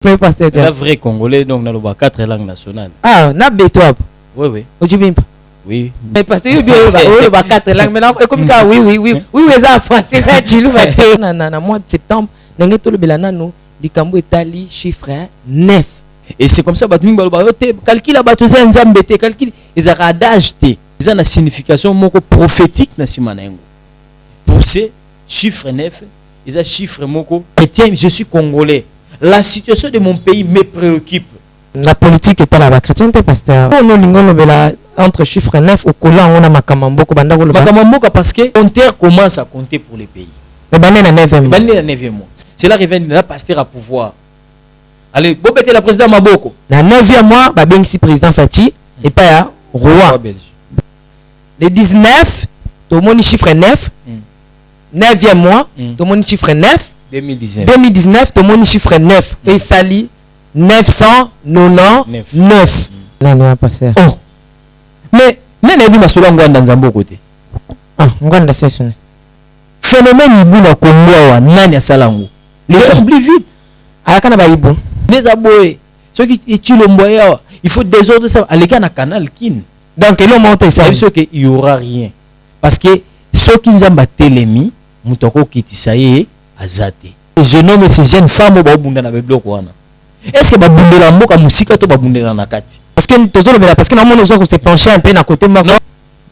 La vraie Congolais, donc, dans le 4 langues nationales. Ah, n'a bétoab. Oui, oui. Ojibimpa. Oui. Mais parce que le 4 langues, maintenant, comme ça, oui, ça français, ça, tu le mois de septembre, nous tout le belanano, du Cambo Italie, chiffre 9. Et c'est comme ça, calcul à Batouza Nzambete, calcul, ils ont adage, ils ont une signification prophétique, pour ces chiffres 9, ils ont chiffre moko, chrétien, je suis congolais. La situation de mon pays me préoccupe. La politique est à la chrétienne, pasteur. On a entre chiffre 9 au collant, on a Makamamboko. Makamamboko parce que le compteur commence à compter pour les pays. Et ben, la 9e mois. C'est là que revient le pasteur à pouvoir. Allez, vous mettez la président Maboko. Le 9e mois, bien si président Fati, et pas roi. Le 19, tout le monde chiffre 9. 9e mois, tout le monde chiffre 9. 2019, tout le monde chiffre 9. Et sali 999. Non, pasteur. Oh. Mais, n'est-ce pas cela dans un beau côté? Ah, on va c'est ça. Phénomène Ibouna Komboa, Nanya Salango. Les gens oublient vite. Ah, quand on va Ibou. Les aboyés. Ceux qui tuent le moyen, il faut désordre ça. Allez, il y a un canal qui. Donc, ils ont monté ça. C'est sûr qu'il n'y aura rien. Parce que ceux qui nous ont battu les mis, Moutoko Kitisaye, Azate. Je nomme ces jeunes femmes au Babunda na Beblo Kwana. Est-ce que Babunda la Moka Moussika to Babunda la Nakati? Parce que nous avons se pencher un peu à côté. Non.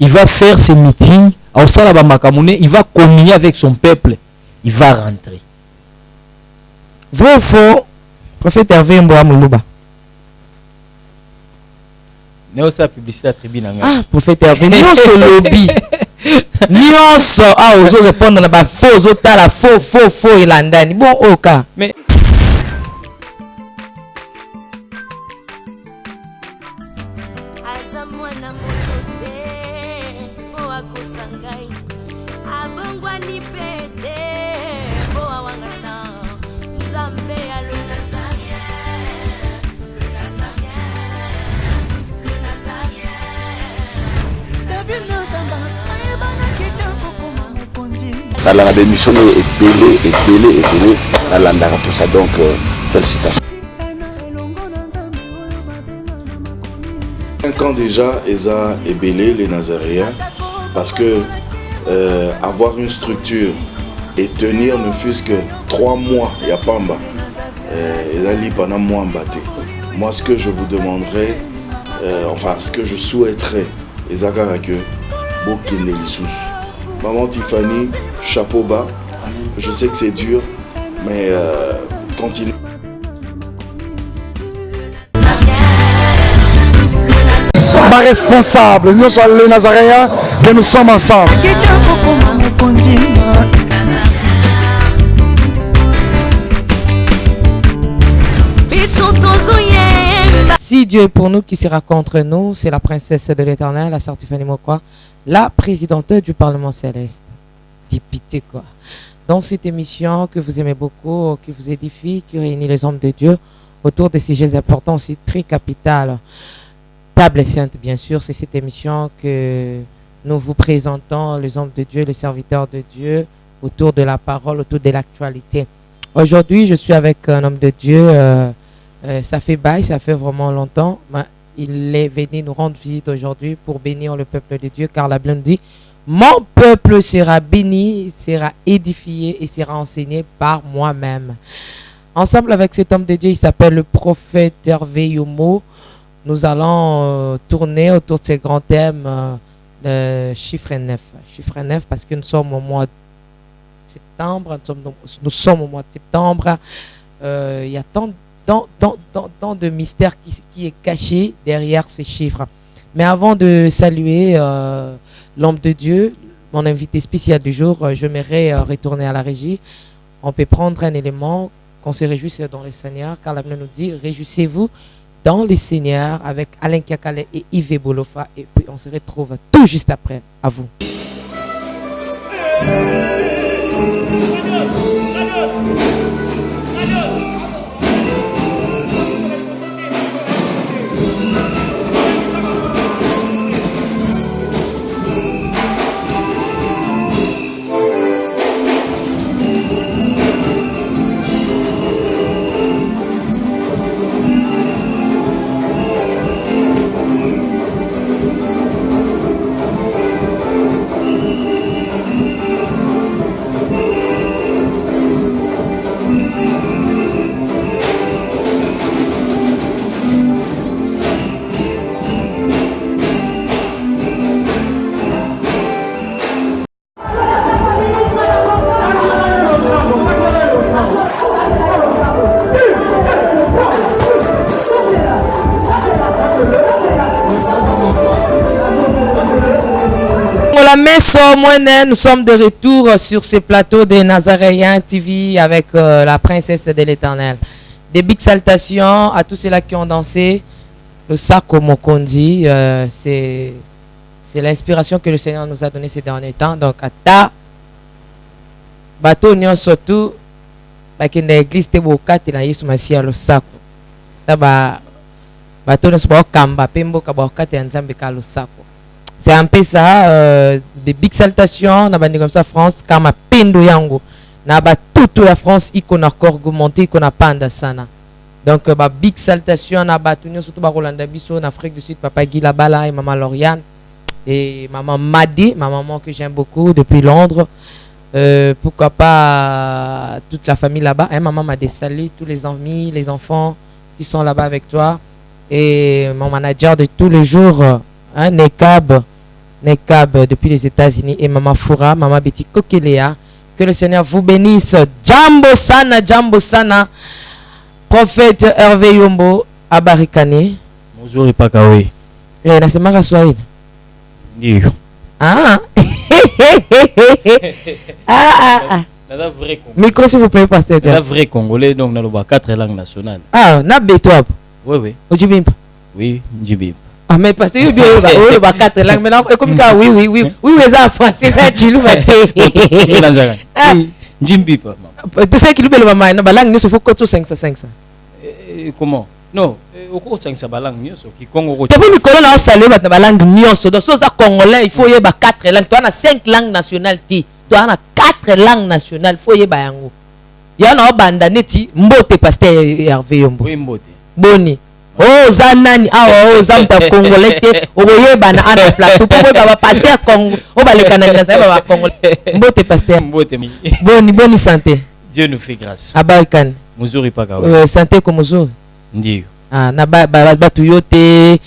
Il va faire ses meetings. Il va communier avec son peuple. Il va rentrer. Vrai ou faux, prophète Hervé Mboa Moulouba. Néosa publicité à tribune. Ah, prophète Hervé, nous sommes lobby. Nous sommes à aux répondre à la faux, la faux, et l'andani. Bon, au cas. Mais. La démission est belée, la landara tout ça, donc félicitations. 5 ans déjà, Eza est belé, les Nazaréens, parce que avoir une structure et tenir ne fût-ce que 3 mois, il n'y a pas en bas. Eza li pendant moi en bâté. Moi, ce que je vous demanderai, enfin, ce que je souhaiterais, Eza que Bokele Lissous. Maman Tiffany, chapeau bas. Je sais que c'est dur, mais continue. Pas responsable, nous sommes les Nazaréens, mais nous sommes ensemble. Si Dieu est pour nous, qui sera contre nous? C'est la princesse de l'Éternel, la sœur Tiffany Mokwa, la présidente du Parlement céleste. Dépité quoi. Dans cette émission que vous aimez beaucoup, qui vous édifie, qui réunit les hommes de Dieu autour des sujets importants aussi très capitales. Table sainte, bien sûr, c'est cette émission que nous vous présentons, les hommes de Dieu, les serviteurs de Dieu, autour de la parole, autour de l'actualité. Aujourd'hui, je suis avec un homme de Dieu. Ça fait vraiment longtemps. Mais il est venu nous rendre visite aujourd'hui pour bénir le peuple de Dieu, car la Bible dit: mon peuple sera béni, sera édifié et sera enseigné par moi-même. Ensemble avec cet homme de Dieu, il s'appelle le prophète Hervé Yomo. Nous allons tourner autour de ces grands thèmes, le chiffre 9. Chiffre 9 parce que nous sommes au mois de septembre. Nous sommes au mois de septembre. Il y a tant de mystères qui est caché derrière ces chiffres. Mais avant de saluer l'homme de Dieu, mon invité spécial du jour, j'aimerais retourner à la régie. On peut prendre un élément qu'on se réjouisse dans le Seigneur, car la Bible nous dit: réjouissez-vous dans le Seigneur, avec Alain Kiakale et Yves Bolofa. Et puis on se retrouve tout juste après. À vous. Nous sommes de retour sur ce plateau de Nazaréen TV avec la princesse de l'Éternel. Des big salutations à tous ceux-là qui ont dansé. Le Sako Mokondi, c'est l'inspiration que le Seigneur nous a donnée ces derniers temps. Donc, à ta bateau, nous surtout, parce que l'église de Boka, tu as eu ce le Sako. Bateau, nous sommes Kamba, Pembo, Kaboka, tu as le Sako. C'est un peu ça, des big salutations, na bandi comme ça France, kama pendo yango, na ba toute la France, iko na korgo monté, iko na panda sana. Donc ba big salutations na ba tunyo surtout ba Rolanda Bisso, en Afrique du Sud, papa Guy Labala et maman Lauriane et maman Madi, ma maman que j'aime beaucoup depuis Londres. Pourquoi pas toute la famille là-bas, hein, maman m'a des saluts, tous les amis, les enfants qui sont là-bas avec toi et mon manager de tous les jours. Hein, Nekab depuis les États-Unis et Maman Foura, Maman Betty Kokelea. Que le Seigneur vous bénisse. Jambo Sana, prophète Hervé Yombo, Abarikane. Bonjour, Ipakawe. Nasemaka Swahili. Ndiyo. Ah. La vraie Congolais. Micro s'il vous plaît, pasteur. La vraie Congolais, donc dans le 4 langues nationales. Ah, na Betouab. Oui. Ojibimpa. Oui, Njibimpa. Ah, mais parce que il y a 4 langues maintenant comme ça oui ça français ça tu le Njimbipa. Tu sais qu'il le maman na balang ni faut que tu 500 comment non au 500 balang ni so ki Congo tu peux Nicolas na saluer na balang ni so donc ça congolais il faut y ba 4 langues toi na 5 langues nationales ti toi na 4 langues nationales faut y ba yango ya na banda neti mbote pasteur Hervé Yombo oui mbote boni. Oh zanani oh zamta congolais te oboyeba na ana plateau pour baba pasteur Congo o balekana na sa baba congolais mbote pasteur mbote boni santé Dieu nous fait grâce abakan muzuri paka santé comme muzuri ndio ah na batu yote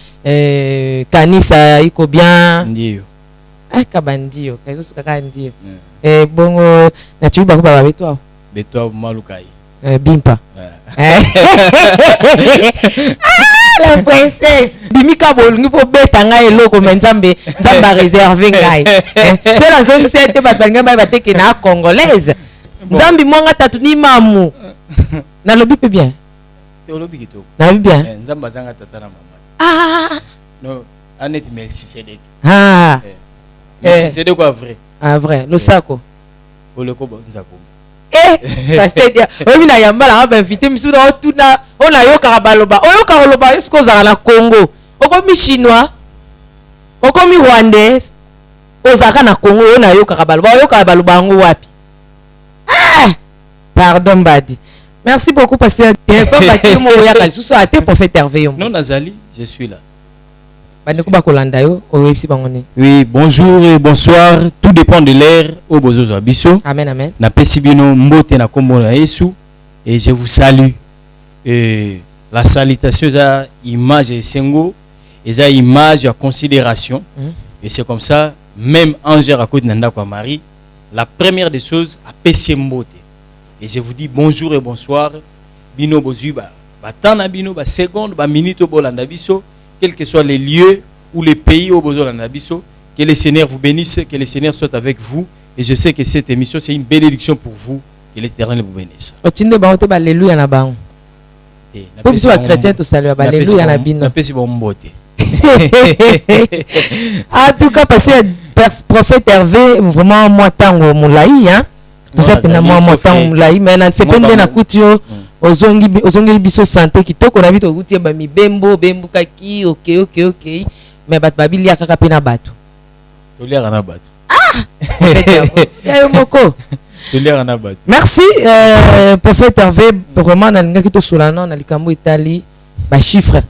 kanisa iko bien ndio kabandio kazo suka ndio bongo na chuba ko baba beto malukai bimpa la princesse bimika bolungi po beta ngai eloko mais nzambe réservé ngai c'est la zone 7 batanga ba bateke na congolaise nzambe mwanga tatu ni mamu na lobi pe bien théologie kitoko na bien nzambe zanga tata na mama no anet merci cédek merci cédek quoi vrai vrai le sako oleko bonzako pasteur omi na yambala ba invité misu na tuna ona yo karabaloba oyo karoloba est-ce que za na Congo okomi chinois okomi rwandais ozaka na Congo ona yo karabaloba ngo wapi pardon badi merci beaucoup pasteur pas baki mo ya kalisusu ate prophète Hervé Yombo non nazali je suis là. Oui, bonjour et bonsoir. Tout dépend de l'ère au Bozozo Abisso. Amen, amen. Na pesibino mbote na kombo na Yesu et je vous salue. Et la salutation est à image et sengo, est à image à considération. Et c'est comme ça, même Angère à côté nanda kwa Marie, la première des choses à pesi mbote. Et je vous dis bonjour et bonsoir. Bino bozuba, batana bino ba seconde, ba minute au bolanda biso. Quels que soient les lieux ou les pays au besoin de Nabiso, que le Seigneur vous bénisse, que le Seigneur soit avec vous. Et je sais que cette émission, c'est une bénédiction pour vous. Que l'Éternel vous bénisse. Alléluia na ba. Pour que chrétien tout salut alléluia na bino. En tout cas parce que prophète Hervé vraiment moi tango moulaï hein. Tout ça pena moi tango moulaï mais c'est pas bien na kutio. Ozongi biso santé kitoko na bito utie ba mibembo bembuka ki ok mais bat babili akaka pena bato toliaka na bato ya moko toliaka na bato merci prophète Hervé vraiment na ngaki to solano na likambo Italie ba chiffre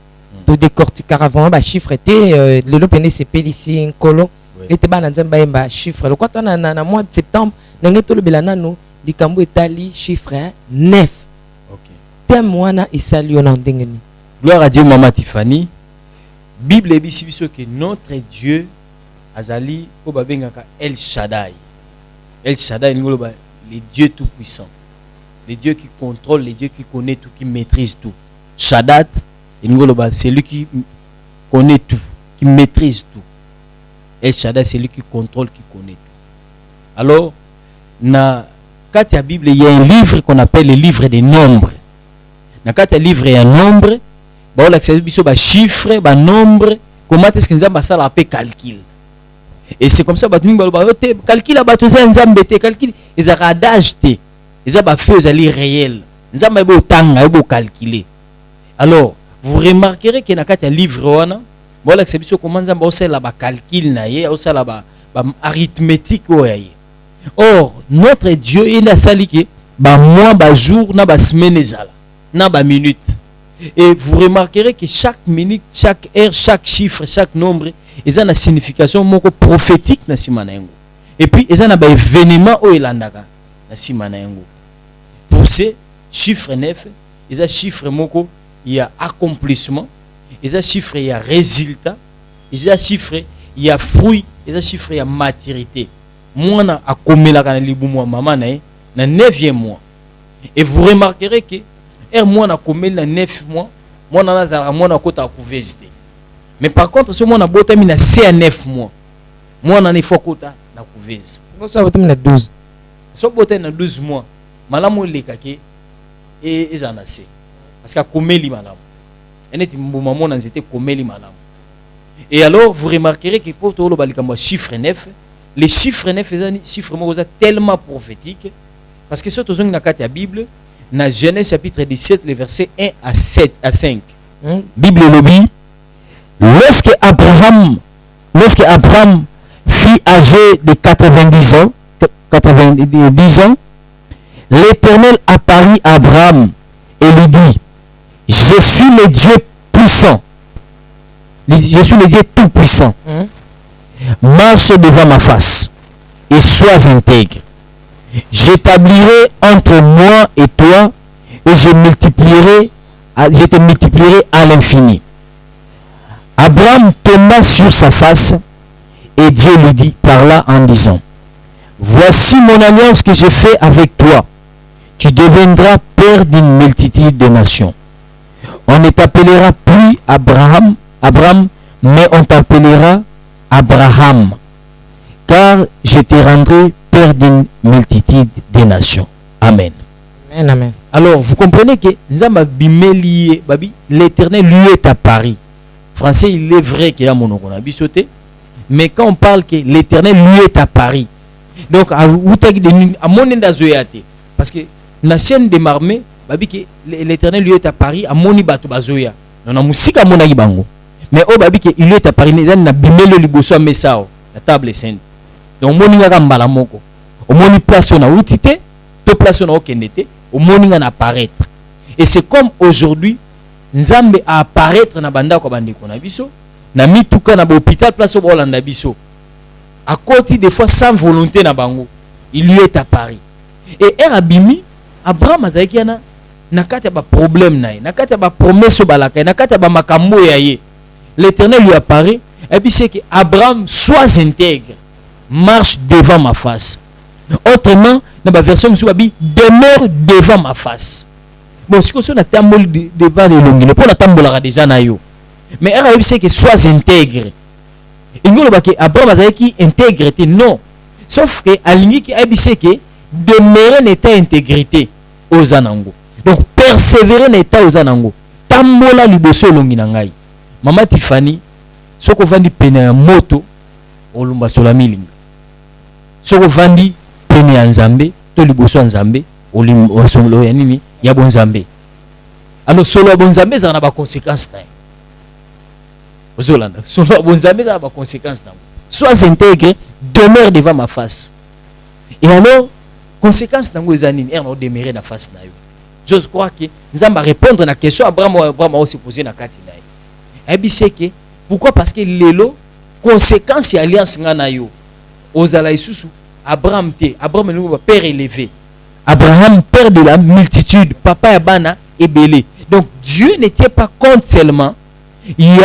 to décortiquer avant ba chiffre té le lopene c'est pélici nkolo était ba na nzamba ba chiffre le quoi na mois de septembre na ngaki to le belana no likambo Italie chiffre 9. Wana et salut en ndengeni. Gloire à Dieu, Maman Tiffany. Bible et biso que notre Dieu azali o babengaka El Shaddai. El Shaddai le Dieu tout puissant. Le Dieu qui contrôle, le Dieu qui connaît tout, qui maîtrise tout. Shaddai, c'est lui qui connaît tout, qui maîtrise tout. El Shaddai, c'est lui qui contrôle, qui connaît tout. Alors, dans la Bible, il y a un livre qu'on appelle le livre des nombres. Dans le livre, il y a un nombre, il y a un chiffre, un nombre, comment est-ce que nous avons ça calcul. Et c'est comme ça que nous avons calcul, calcul, ils ont adage, ils ont fait réel. Nous avons calculer. Alors, vous remarquerez que dans le livre, voilà que c'est comment ça va calcul arithmétique. Or notre Dieu il a sali que mois jour na semaine na minute. Et vous remarquerez que chaque minute, chaque heure, chaque chiffre, chaque nombre, ils ont une signification prophétique na simanengo. Et puis ils ont un événement au elandaka na simanengo. Pour ces chiffres 9, ils ont chiffre moko il y a accomplissement, ils ont chiffre il y a résultat, ils ont chiffre il y a fruit, ils ont chiffre il y a maturité. Moi a komela kana libumu maman na 9e mois. Et vous remarquerez que moi na komela na 9 mois, moi na nazara moi na kota kuvezite. Mais par contre ce moi na botami na C 9 mois. Moi na ifo kota na kuveze. Ça botami na 12. So botami na 12 mois. Malamu lekake et ezana C. Parce que komeli malamu. Eneti mbuma mona nzete komeli malamu. Et alors vous remarquerez que pour tout le balikamba chiffre 9, les chiffres 9 les chiffres tellement prophétiques parce que surtout dans la Bible, dans Genèse chapitre 17 les versets 1 à 7 à 5. Bible le dit lorsque Abraham fut âgé de 90 ans, l'Éternel apparut à Abraham et lui dit: je suis le Dieu puissant. Je suis le Dieu tout puissant. Marche devant ma face et sois intègre. J'établirai entre moi et toi et je te multiplierai à l'infini. Abraham tomba sur sa face et Dieu lui parla en disant: voici mon alliance que j'ai fait avec toi. Tu deviendras père d'une multitude de nations. On ne t'appellera plus Abraham, mais on t'appellera Abraham, car je te rendrai père d'une multitude de nations. Amen. Amen, amen. Alors, vous comprenez que l'Éternel lui est à Paris. Français, il est vrai qu'il y a mon nom, mais quand on parle que l'Éternel lui est à Paris, donc à mon parce que la chaîne de marmée, l'Éternel lui est à Paris, à mon bato bazoya. Non, na musika mon bango. Mais au babi que il est à Paris, na bimelo liboso mesao, la table sainte. Donc moninga kambala moko. Au moni place na outité, to place na okendete, au moninga na apparaître. Et c'est comme aujourd'hui, Nzambe a apparaître na banda ko bandeko na biso, na mituka na hôpital place au Bolanda biso. À côté des fois sans volonté na bango, il lui est à Paris. Et Erabimi, Abraham azakiana na kati ba problème na na kati ba promesse balaka na kati ba makambo ya ye. L'Éternel lui apparaît et puis c'est que Abraham sois intègre, marche devant ma face. Autrement dans la version musu babi demeure devant ma face. Bon si on a tambol devant les longues pour la tambola déjà na yo. Mais il c'est que sois intègre. Ingolo ba que Abraham azaki intégrité non. Sauf que alingi ki abise que demeurer n'état intégrité aux anango. Donc persévérer n'état aux anango. Tambola liboso longi na ngai. Mama Tiffany, soko vandi pene ya moto olumba sola milinga. Soko vandi pene ya Nzambe to liboso ya Nzambe olimba solo ya nini ya bon Nzambe. Alors solo ya bon Nzambe za na ba conséquences na. Ozolanda, solo ya bon Nzambe za na ba conséquences na. Sois intègre, demeure devant ma face. Et alors conséquences nango ezanini erno demeurer na face na yo. Je crois que Nzambe va répondre na question Abraham aussi poser na kati na. Que pourquoi? Parce que lelo conséquence ya alliance ngana yo ozala isusu Abraham est le père élevé, Abraham père de la multitude, papa ya bana ebele. Donc Dieu n'était pas contre seulement il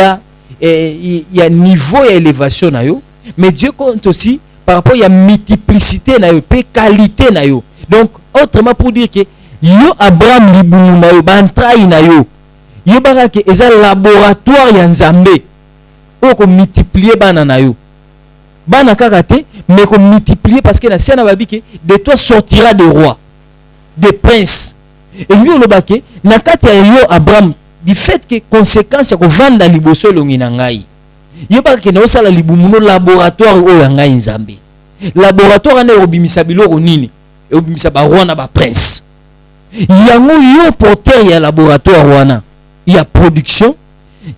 y a niveau et élévation na yo, mais Dieu compte aussi par rapport à multiplicité na yo, pe qualité na yo. Donc autrement pour dire que yo Abraham libumu na yo bantrai na yo yebaka ke eza laboratoire ya Nzambe oko multiplier bana na yo. bana kakate mais qu'on multiplier parce que la scène babi que de toi sortira des rois, des princes. Et nous le baké na kati ya yo Abraham du fait que conséquence ya ko vanda liboso longi na ngai. Yeba ke na osala libumuno laboratoire o ya ngai nzambe. Laboratoire na obimisa biloko nini? E obimisa ba roi na ba prince. Yango yo porteur ya laboratoire wana. Ya production.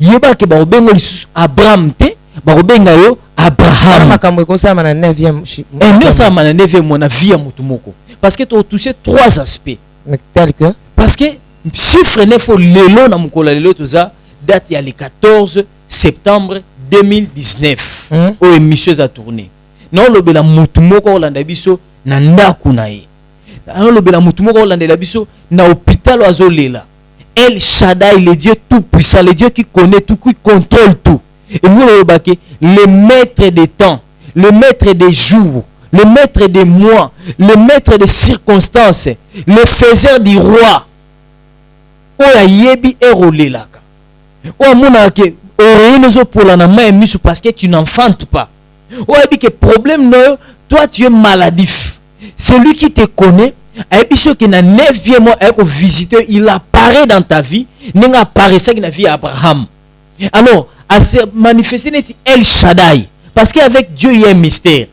Yeba ke ba obengo Abraham te, ba obenga yo Abraham. Makambo ko sa na 9e. Et nous ça na 9e mon vie ya mutu moko. Parce que tu as touché trois aspects. Tel que parce que chiffre 9 lelo na mukolo lelo toza date ya le 14 septembre 2019 au émission a tourné. Non lobela mutu moko olanda biso na ndaku na ye. Non lobela mutu moko olanda biso na hôpital azolela. El Shaddai, le Dieu tout puissant, le Dieu qui connaît tout, qui contrôle tout. Et nous le baké, le maître des temps, le maître des jours, le maître des mois, le maître des circonstances, le faiseur du roi. Oya yebi erolelaka. Oya monake orenezo pour la nama misu parce que tu n'enfantes pas. Oya bi que problème non, toi tu es maladif. Celui qui te connaît, et puis ceux qui na 9e mois avec visiter, il apparaît dans ta vie, n'enga apparaît ça qui na vie Abraham. Alors, à se manifester n'est El Shaddai parce qu'avec Dieu il y a un mystère.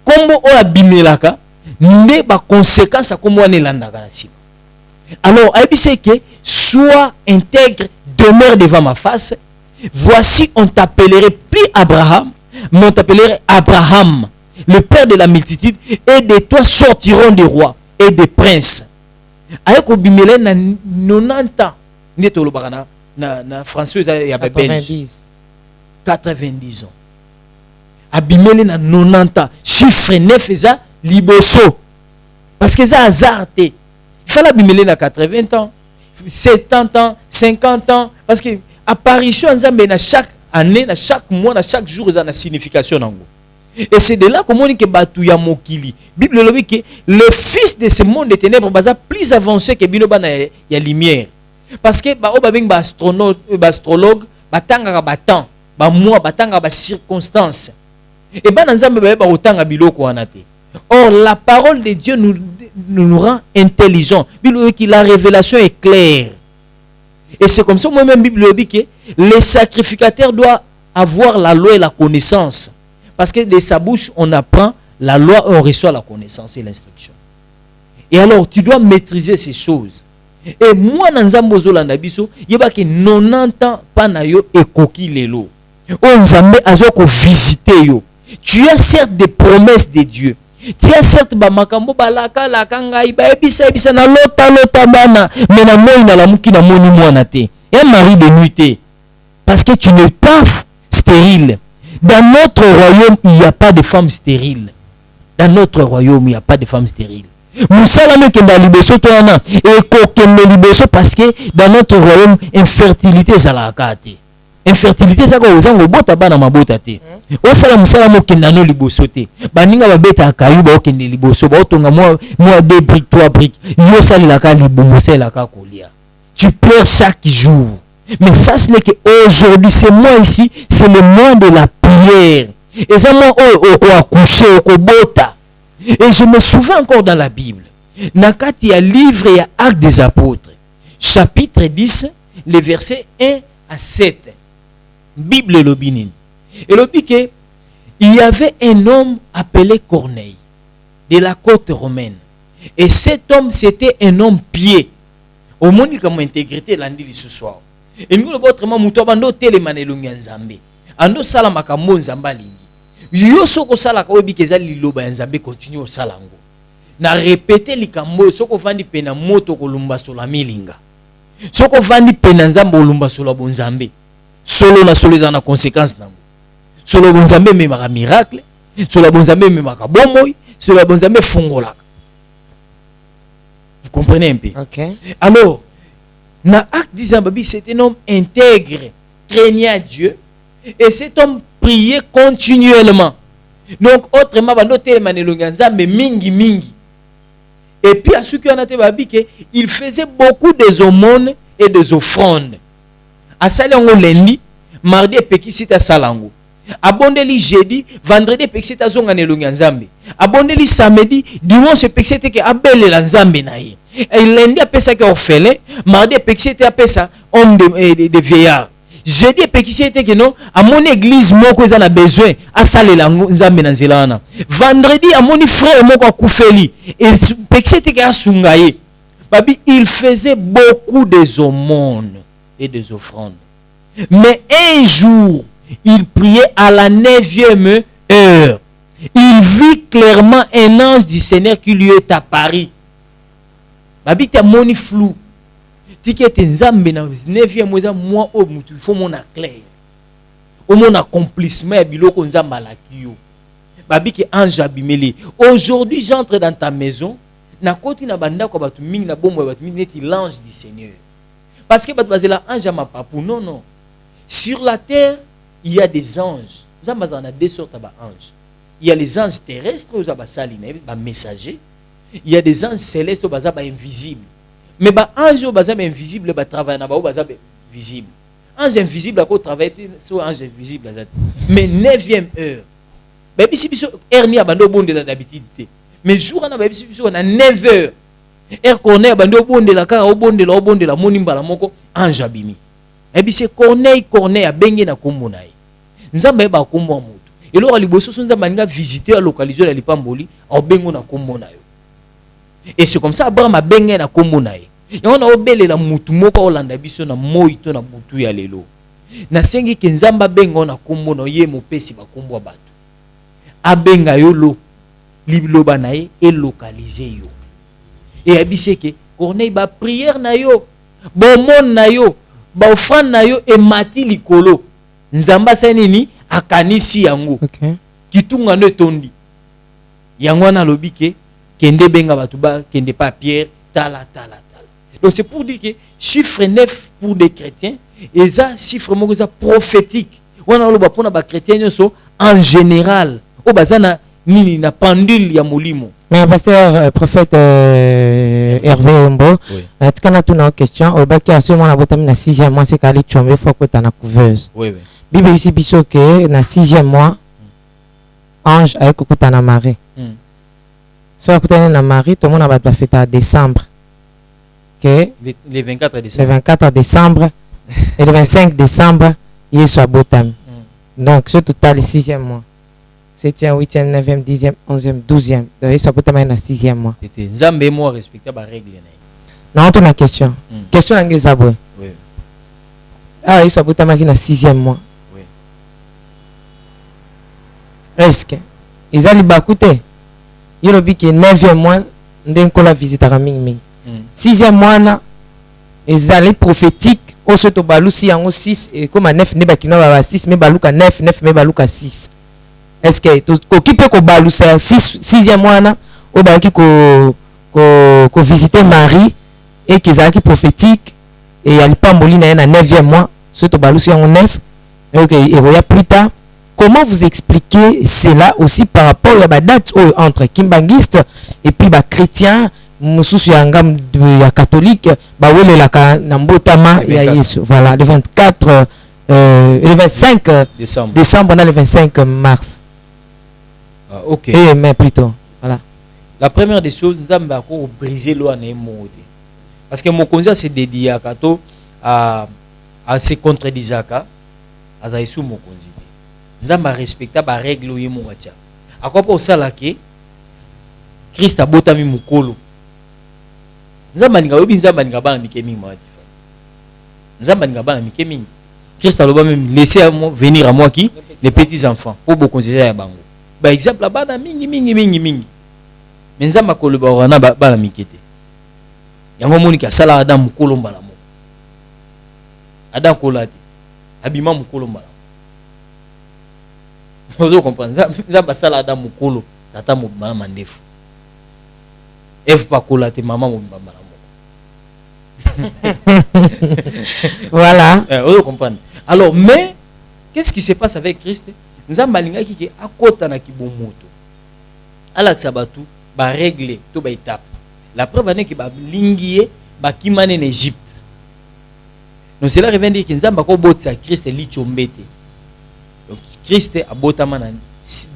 Comment on a bimelaka ne ba conséquence à comment on est landaka na sima. Alors, c'est que sois intègre, demeure devant ma face. Voici, on t'appellerait plus Abraham, mais on t'appellerait Abraham, le père de la multitude, et de toi sortiront des rois et des princes. Avec Obimele na 90 ans, neto lo bakana na français ya belge 90 ans. Abimele na 90 ans, chiffre 9 eza liboso. Parce que ça hasardé. Il fallait abimele na 80 ans, 70 ans, 50 ans parce que apparition nzambe na chaque année, na chaque mois, na chaque jour ça a une signification nango. Et c'est de là qu'on dit que batu ya mokili. Bible le dit que le fils de ce monde des ténèbres baza plus avancé que bino bana ya lumière. Parce que ba obabing ba astrologue, batanga ba temps, ba mois, batanga ba circonstances. Et bana nzambe ba otanga biloko wana te. Or la parole de Dieu nous rend intelligents. Bible dit que la révélation est claire. Et c'est comme ça moi-même Bible dit que les sacrificateurs doivent avoir la loi et la connaissance. Parce que de sa bouche, on apprend la loi et on reçoit la connaissance et l'instruction. Et alors, tu dois maîtriser ces choses. Et moi, dans Nzambo Zolandabiso, il y a 90 ans, panayo et koki lelo. On Nzambe azoko visiter yo. Tu as certes des promesses de Dieu. Tu as certes bamakambo balaka la kanga iba ebisa na lota bana mais na moi na la muki na moni mwana te. Un mari de nuit te. Parce que tu n'es pas stérile. Dans notre royaume, il n'y a pas de femmes stériles. Dans notre royaume, il n'y a pas de femmes stériles. Moussalame kenda liboso toana et kokende liboso parce que dans notre royaume, infertilité zalaka te. Infertilité ça ko ozango bota bana mabota te. Osala musalamo kenda no liboso te. Baninga babeta akayu ba okende liboso ba otonga moi 2 briques 3 briques. Yo salila ka libomo sala ka kolia. Tu pleures chaque jour. Mais sache qu'aujourd'hui, c'est moi ici, c'est le mois de la prière. Et ça, moi, au accoucher, au bota. Et je me souviens encore dans la Bible. Nakati a livre et acte des apôtres. Chapitre 10, les versets 1 à 7. Bible Lobinin. Et le piqué, il y avait un homme appelé Corneille, de la côte romaine. Et cet homme, c'était un homme pieux. Au monde, comme intégrité, l'andi ce soir. Et nous, le autrement, nous avons télémané l'Nzambe. Ando sala makambo nzamba lingi. Yo soko sala ka obi keza liloba nzambe continue au salango. Na répéter likambo soko vandi pena moto kolumba sola milinga. Soko vandi pena nzambo olumba sola bonzambe. Solo na solo za na conséquence nango. Solo bonzambe me maka miracle, solo bonzambe me maka bomoy, solo bonzambe fungolaka. Vous comprenez un peu? OK. Alors na acte d'Isambabie, c'est un homme intègre, craignant Dieu, et cet homme priait continuellement. Donc, autrement, mais mingi. Et puis, à ce qui en a été, il faisait beaucoup des aumônes et des offrandes. À Salango lundi, mardi et Pekisita Salango. abondeli jeudi vendredi pekisete azonga elongi ya nzambe abondeli samedi dimanche pekisete ke abelela nzambe na ye lundi apesaki orphelin mardi pekisete apesa homme de vieillard jeudi pekisete ke non amoni église moko eza na besoin asalela nzambe na nzela wana vendredi amoni frère moko akufeli pekisete ke asunga ye babi il faisait beaucoup des aumônes et des offrandes mais un jour il priait à la 9e heure. Il vit clairement un ange du Seigneur qui lui est apparu. Babi te moni flou. Tike te nzambe na 9e mois moi au mutu il faut mon clair. Au mon accomplissement ya biloko nzamba alaki yo. Babi ke ange abimeli. Aujourd'hui j'entre dans ta maison na koti na banda ko batu mingi na bombo batu mingi neti l'ange du Seigneur. Parce que batu bazela ange ma papou non. Sur la terre il y a des anges. Nous avons deux sortes d'anges. Il y a les anges terrestres, les messagers. Il y a des anges célestes, les invisibles. Mais les anges invisibles, ils travaillent visibles. Anges invisibles, ils travaillent sur anges invisibles. Mais 9e heure. Si hernie d'habitude. Mais jour on a 9 heures. Heure corneille abandonné la car au bon de la monimba la moko ange abimi. Et puis c'est corneille a bengue na kombo na ye. Nzambe ba kombo moto. Et lors liboso so nzambe nga visiter à localiser la lipamboli au bengo na kombo na yo. Et c'est comme ça Abraham a bengue na kombo na ye. Yango na obele la mutu moko olanda biso na moito na butu ya lelo. Na sengi ke nzamba bengo na kombo na ye mopesi ba kombo bato. Abenga yo lo liloba na ye et localiser yo. Et abise ke corneille ba prière na yo, bon mon na yo. Ba offrande na yo emati likolo nzamba sanini akanisi yango kitunga no tondi yango na lobike kende benga batu ba kende pas Pierre tala. Donc c'est pour dire que chiffre 9 pour des chrétiens et ça chiffre moko ça prophétique wana loba pona ba chrétiens nyonso en général o bazana nini na pendule ya molimo. Mais pasteur prophète Hervé Ombo, tu as une question. Au bac, à ce moment, la botame na 6e mois, c'est qu'elle est tombée, faut que tu as une couveuse. Oui. Bible ici, biso que na 6e mois, ange avec que tu as na mari. Soit que tu as na mari, tout le monde va fêter à décembre. Que les 24 décembre. Le 24 décembre et le 25 décembre, il est sur la botame. Donc, ce total, le 6e mois. 7e, 8e, 9e, 10e, 11e, 12e. Donc, il faut na 6e mois. C'était Nzambe moi respectable règle. Non, on a une question. Question à Ngezabwe. Oui. Ah, il faut na 6e mois. Oui. Est-ce que ils allaient bakouter? Il a dit que 9e mois, on a la visite à Ming. 6e mois, ils allaient prophétique. Au soto balou si en 6 et comme à 9 ne bakino ba 6 mais balou ka 9 mais balou ka 6. Est-ce que qui peut ko balou ça 6e mois na o ba ki ko visiter Marie et qu'ils allaient prophétique et il pas molina na 9e mois soto balou si en 9 OK et voya plus tard. Comment vous expliquez cela aussi par rapport à la date entre kimbanguiste et puis ba chrétien mususu ya ngam ya catholique ba wele la ka nambotama ya Yesu. Voilà, le 24 le 25 décembre on a le 25 mars. OK. Mais plutôt voilà. La première des choses nzambe ako briser loi na emote. Parce que mon conseil c'est dédié à kato à se contredisaka à Yesu mon conseil. Nzamba respecta ba règle ye mo wacha. Akwa po sala ke Christ abotami mukolo. Nzamba ninga obi nzamba ninga bana mikemi mati. Nzamba ninga bana mikemi. Christ aloba même laissez venir à moi qui les petits enfants pour beaucoup conseiller ya bango. Par exemple la bana mingi. Mais nzamba koloba wana bana mikete. Yango moni ka sala Adam mukolo mbala mo. Adam kolati. Abima mukolo mbala. Vous comprenez? Nzamba sala Adam mukolo tata mo bana mandefu. Eve pas colate maman mo bamba Voilà. Vous comprenez? Alors mais qu'est-ce qui se passe avec Christ? Nzamba linga ki akota na kibomoto. Ala sabatu ba régler to ba étape. La preuve est que ba lingié ba kimane en Égypte. Donc cela revient dire que Nzamba ko botsa Christ li chombete. Donc Christ a botama na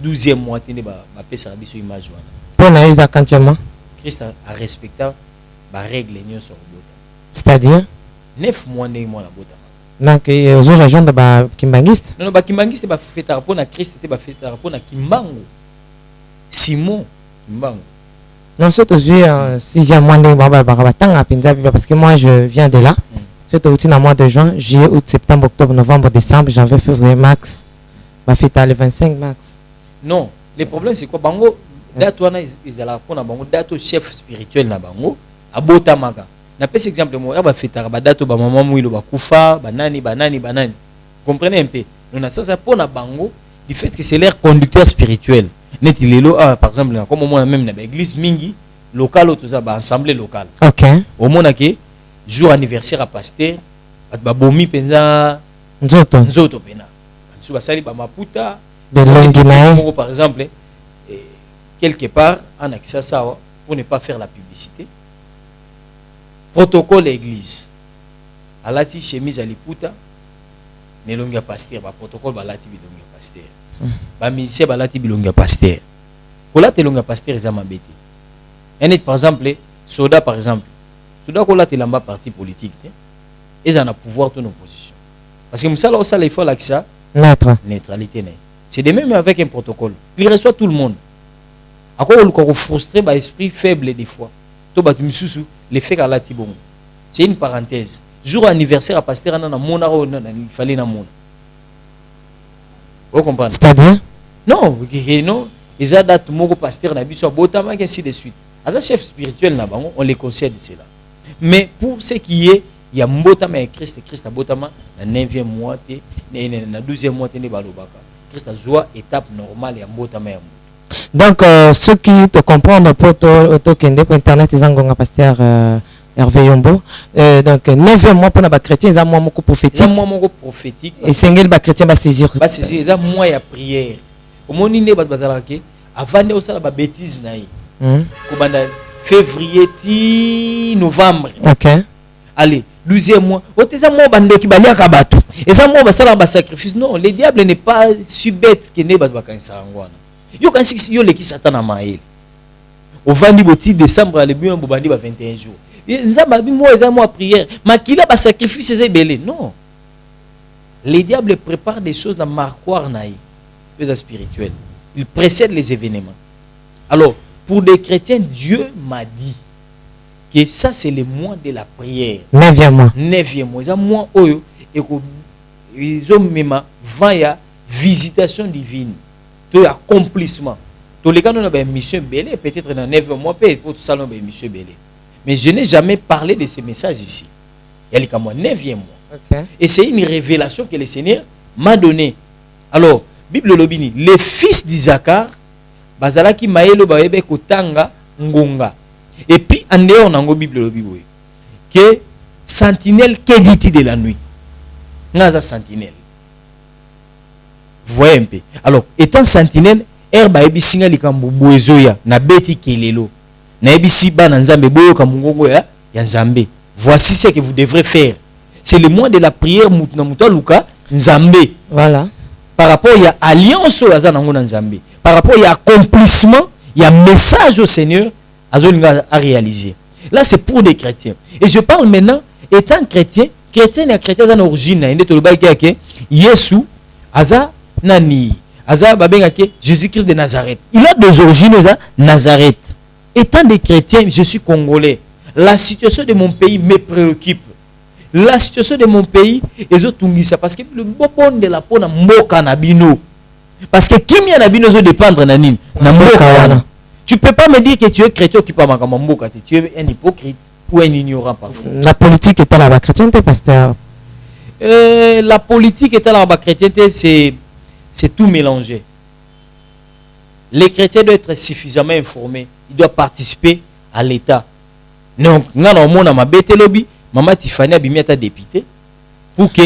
12e mois tene ba pesa biso image wana. Pour na yuza kantiama. Christ a respecté ba règle nyonso botama. C'est-à-dire 9 mois ne mois na botama. Donc aux régions de ba kimbangiste. Non ba kimbangiste ba fêta pour na Christ te ba fêta pour na Kimbangu. Simon Kimbangu. Non, surtout, je suis 6e mois de parce que moi, je viens de là. Surtout, au mois de juin, juillet, août, septembre, octobre, novembre, décembre, janvier, février, max. Ma fête le 25 max. Non, le problème, c'est quoi? Bango, date, ils allaient pour na bango, date chef spirituel na bango, à Botamaka. Na pas exemple, moi, ba fête ba date ba maman mouilo ba kufa, banani. Comprenez un peu? On a ça pour na bango, du fait que c'est leur conducteur spirituel. Net il est là, par exemple, comme au moins même dans l'église mingi local tout ça ba assemblée locale. OK. Au moins que jour anniversaire à pasteur, ba bomi penza nzoto pena. Sous basali ba maputa de Longuinaï par exemple quelque part en accès ça pour ne pas faire la publicité. Protocole église. Alati chemise à liputa ne longa pasteur ba protocole ba lati bilonga pasteur. Ba musicien balati bilonga pasteur. Kola te longa pasteur za mabete. Par exemple, soda par exemple. Soda kola te lamba parti politique te. Ils en a pouvoir ton opposition. Parce que musala au sala il faut l'accès neutralité. C'est de même avec un protocole. Il reçoit tout le monde. À quoi on frustré par esprit faible des fois. To ba misusu le fait qu'à la tibongo. C'est une parenthèse. Jour anniversaire à pasteur na mona il fallait na mona. Vous comprenez? C'est-à-dire? Non, non. Ils ont date mon pasteur na biso botama ainsi de suite. À chef spirituel na bango, on les concède cela. Mais pour ce qui est, il y a mbotama et Christ a botama na 9e mois na 12e mois ne balobaka. Christ a joie étape normale ya mbotama ya. Donc ceux qui te comprennent pour to kende pour internet ils ont pasteur Hervé Yombo. Donc 9e mois pour les chrétiens, ils ont un mois prophétique. Et c'est les chrétiens va saisir. Ba saisir ça mois ya prière. Au moment ni ba bazalaki avant de osala ba bêtise na yi. Ko banda février ti novembre. OK. Allez, 12e mois. Oteza mois bando ki baliaka bato. Et ça mois ba sala ba sacrifice. Non, le diable n'est pas si bête que ne ba kanisa ngwana. Yo kanisi yo leki Satan na mael. Au 20 décembre le bien bobandi ba 21 jours. Moi prière mais qu'il a pas sacrifice c'est belé non les diables préparent des choses dans marquoir naï spirituel il précède les événements alors pour des chrétiens Dieu m'a dit que ça c'est le mois de la prière 9e mois ça mois oyo et ils ont même via visitation divine to accomplissement to les cas on a une mission belé peut-être dans 9e mois pour tout ça on a une mission belé. Mais je n'ai jamais parlé de ces messages ici. Il y a 9e mois. Okay. Et c'est une révélation que le Seigneur m'a donnée. Alors, Bible Lobini, les fils d'Isaacar, bazalaki maelo baebe kotanga ngonga. Et puis en dehors nango Bible Lobini, que sentinelle qu'est de la nuit. Naza sentinelle. Vous voyez un peu. Alors, étant sentinelle, herba ebi singa likambo boezoya na beti kelelo. Voici ce que vous devrez faire. C'est le mois de la prière Nzambe. Voilà. Par rapport à alliance par rapport à accomplissement, il y a message au Seigneur à réaliser. Là c'est pour des chrétiens. Et je parle maintenant étant chrétien et chrétien en origine Yesu aza nani aza babengake Jésus-Christ de Nazareth. Il a des origines à Nazareth. Étant des chrétiens, je suis congolais. La situation de mon pays me préoccupe. La situation de mon pays est ça parce que le bon de la peau na mboka na bino. Parce que qui m'y a bino zo dépendre na nini na mboka wana. Tu peux pas me dire que tu es chrétien qui pas makamba mboka, tu es un hypocrite ou un ignorant parfois. La politique est à la chrétienté pasteur. La politique est à la chrétienté c'est tout mélangé. Les chrétiens doivent être suffisamment informés. Ils doivent participer à l'État. Donc, Maman Tiffany Abimiata député. Pour que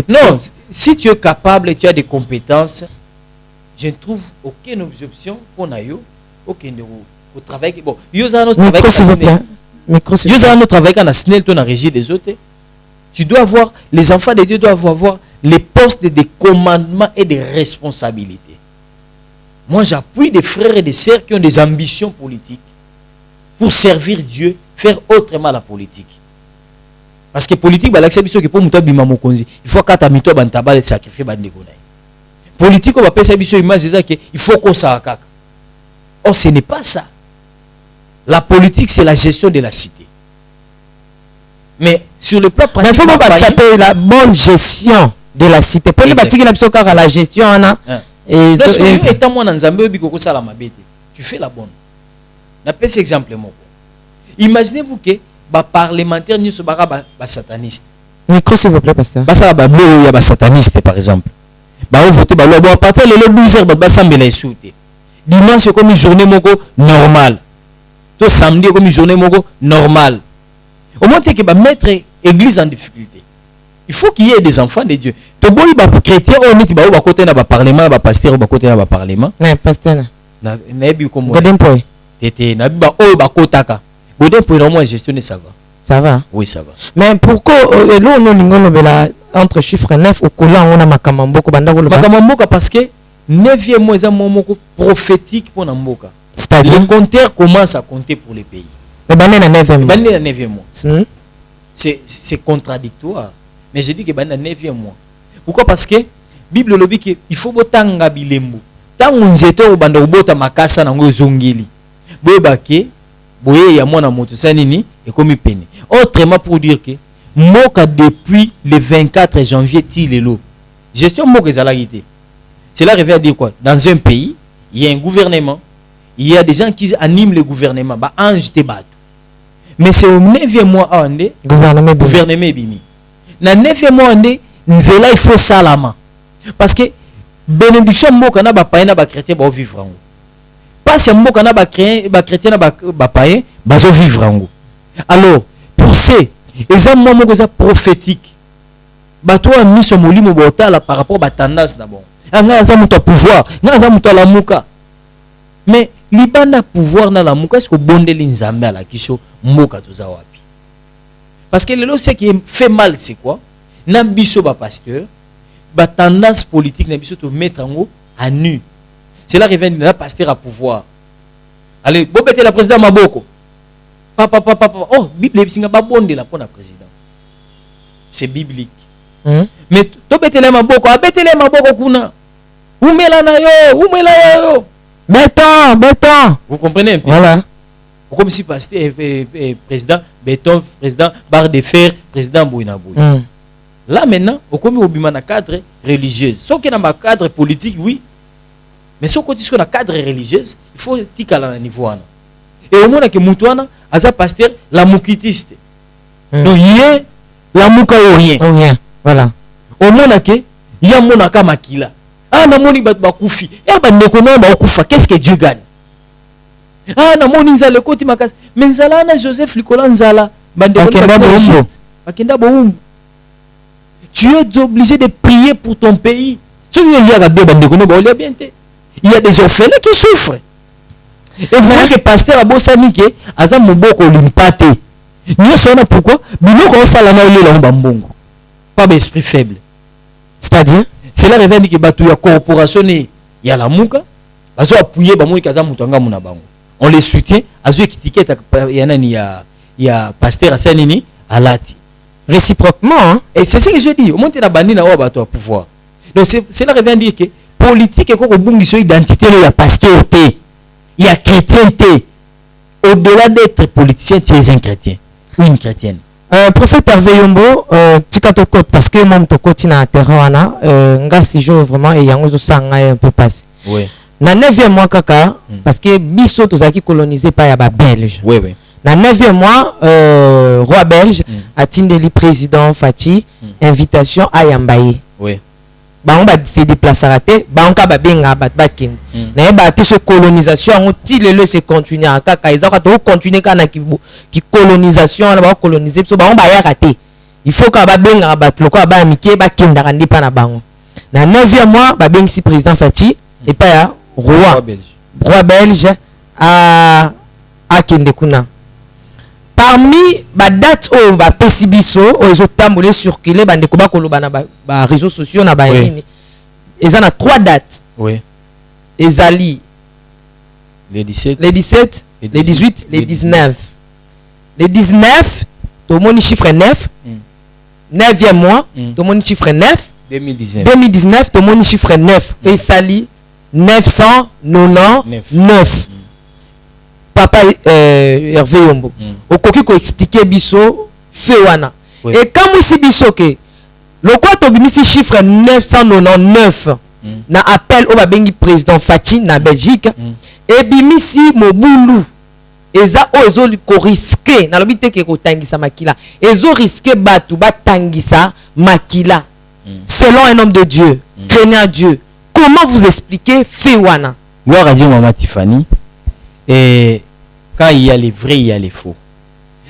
non, si tu es capable, tu as des compétences, je ne trouve aucune objection pour Nayo, aucun au travail. Bon, il y a un travail dans la régie des autres. Tu dois avoir, les enfants de Dieu doivent avoir les postes de commandement et de responsabilité. Moi, j'appuie des frères et des sœurs qui ont des ambitions politiques pour servir Dieu, faire autrement la politique. Parce que politique, il faut qu'à ta mito bantaba de sacrifier bandegona. Politique, on va passer à image il faut qu'on s'accorde. Or, ce n'est pas ça. La politique, c'est la gestion de la cité. Mais sur le plan pratique, il faut pas s'appeler la bonne gestion de la cité. Pour les bâtiments, la gestion, et étant moi dans Zambie, tu fais la bonne. Je peux exemple. Imaginez-vous que les parlementaires ne sont pas satanistes. Micro, s'il vous plaît, pasteur. Il y a des satanistes, par exemple. On vote à partir de 12h, dimanche, c'est comme une journée normale. Tout samedi, comme une journée normale. Au moins, tu vas mettre l'église en difficulté. Il faut qu'il y ait des enfants de Dieu. Tu vas être chrétien, on est à côté de parlement, pasteur, à côté de parlement. Non, pasteur. Ça va. Oui, ça va. Mais pourquoi là on entre chiffre 9 au collant on a makamambo parce que 9e mois est un moment prophétique pour Namboka. C'est-à-dire le compteur commence à compter pour les pays. Le bané na 9e mois. C'est contradictoire. Mais je dis que bané na 9e mois. Pourquoi? Parce que Bible le dit que il faut botanga bilembo. Tant on zéto au banda bota makasa na ngo zongeli. Boyebake boye ya mwana moto sanini et comme peine. Autrement pour dire que Moka depuis le 24 janvier tilelo. Gestion Moka ezalagité. Cela revient à dire quoi? Dans un pays, il y a un gouvernement, il y a des gens qui animent le gouvernement, bah ange te bat. Mais c'est au 9e mois andé gouvernement bimi. Na 9e mois andé nzela il faut salama. Parce que bénédiction Moka na ba païen na ba chrétien ba vivre en haut. Pas c'est Moka na ba chrétien na ba païen ba vivre en haut. Alors, pour ces moments prophétiques, toi mis son molimo botala par rapport à tendance d'abord. Nga pouvoir, nga la muka. Mais libanda pouvoir na la muka est-ce que bondeli nzambe ala kisho mboka toza wapi? Parce que le ce qui fait mal c'est quoi? Na biso ba pasteur, ba tendance politique na biso to mettre en haut à nu. Cela revient na pasteur à pouvoir. Allez, bobete la président Maboko. Papa. Oh, Bible singa ba bonde la pour la président. C'est biblique. Mais to betele maboko, abetele maboko kuna. Umela na yo. Béton. Vous comprenez un peu? Voilà. Comme si pasteur président béton, président barre de fer, président Bouinaboui. Là maintenant, au comme au bimana cadre religieux. Sauf que dans ma cadre politique, oui. Mais sauf que dans cadre religieux, il faut tikala na niveau ana. Et au moins que Moutouana, Aza pasteur, la moukitiste. Donc, il y a la mouka ou rien. Voilà. Au moins que, il y a mon akamakila. Ah, namoni bakoufi. Eh, bandekona bakoufa. Qu'est-ce que Dieu gagne? Ah, namoni nzala le côté makas. Mais nzala na Joseph Likola nzala. Bakenda boumbu. Tu es obligé de prier pour ton pays. Il y a des orphelins qui souffrent. Et vous voyez que pasteur a bossé niqué, aza moboko limpate. Nous sommes pourquoi? Biloko salama ile la mbambongo. Pas d'esprit faible. C'est-à-dire, cela revient que batu ya corporation ni ya la muka, bazo appuyer ba moika za mutanga muna bango. On les soutient, azo étiquette ya nani ya pasteur asanini alati. Réciproquement, hein? Et c'est ce que je dis, au moins tu na bandi na wa batu à pouvoir. Donc cela revient dire que politique et ko bungi so identité ya pasteur té. Il y a chrétienté. Au-delà d'être politicien, tu es un chrétien ou une chrétienne. Prophète Hervé Yombo, parce que mon tokoti na terrain nga si je vraiment et yango zo sanga un peu passé. Oui. Na 9e mois kaka parce que biso tozaki colonisé par ya ba belge. Oui. Na 9e mois roi belge a tindeli président Fachi invitation à Yambaye. Oui. On va se déplacer à terre, on va benga batbakin. Na ba te colonisation, on tile se continuer à kaka, ils ont continuer kana qui colonisation, on va coloniser, so on va y rater. Il faut qu'on va benga bat loko ba amitié ba kenda kandi pa na bango. Na 9e mois ba bengi si président Fachi et pas roi belge à kende kuna. parmi ba date o ba pesibiso o ezotamboler circuler bande ko ba koloba na ba réseaux sociaux na ba nini ils en a 3 dates. Oui. Ezali les 17, les 18, les 19. Les 19, tout le monde chiffre 9. 9e mois, tout le monde chiffre 9. 2019, tout le monde chiffre 9. Et Sali 999. Papa Hervé Yombo. Okoki ko expliquer biso fewana. Et quand si biso ke le quoi to bimisi chiffre 999 na appel au babengi président Fachi na Belgique et bimisi Mobulu eza ozo ko risquer na lobi te ke ko tangisa makila ezo risquer batu batangisa makila selon un homme de Dieu craignant Dieu. Comment vous expliquez fewana? Gloire à Dieu, maman Tiffany. Et quand il y a les vrais, il y a les faux.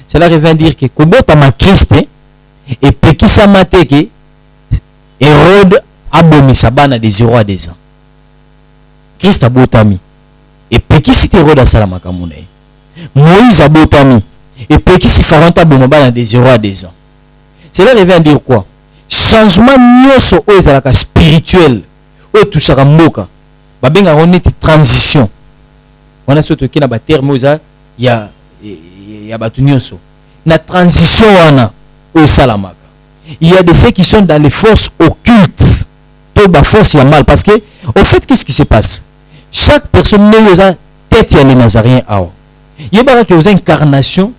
Cela revient dire que Kobota ma Christ et Pekisa Mateke Hérode a bomi sabana de 0 à 2 ans. Christ a botami et Pekisi Hérode a salamaka mouné. Moïse a botami et Pekisi Faranta bomabana de 0 à 2 ans. Cela revient dire quoi? Changement nyoso o ezalaka spirituel o touchaka mboka. Babenga on est transition. On a surtout qui na ba terme oza ya batu nyonso. Na transition wana o salamaka. Il y a de ceux qui sont dans les forces occultes. Tout bas force ya mal parce que au fait qu'est-ce qui se passe? Chaque personne ne a tête ya les Nazariens awa. Il y a bara que aux incarnations,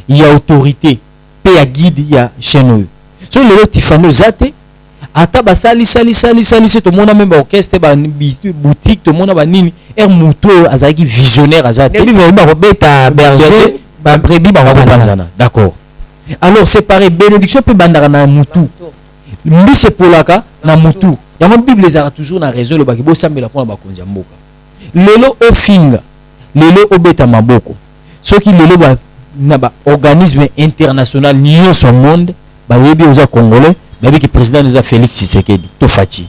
il y a autorité, pe ya guide ya cheno. So le Tiffany zate ata basali sali tout le monde a même orchestre ba boutique tout le monde ba nini er muto azaki visionnaire azate Debi ba robeta berger ba brebis ba banzana. D'accord. Alors c'est pareil, bénédiction peut bandara na mutu. Mbise polaka na mutu. Ya mon Bible les a toujours na raison le baki bo sambela pona ba konja mboka. Lelo ofinga, lelo obeta maboko. Ceux qui lelo ba na ba organisme international nion son monde, ba yebi oza congolais, ba bi ki président nous a Félix Tshisekedi, to fachi.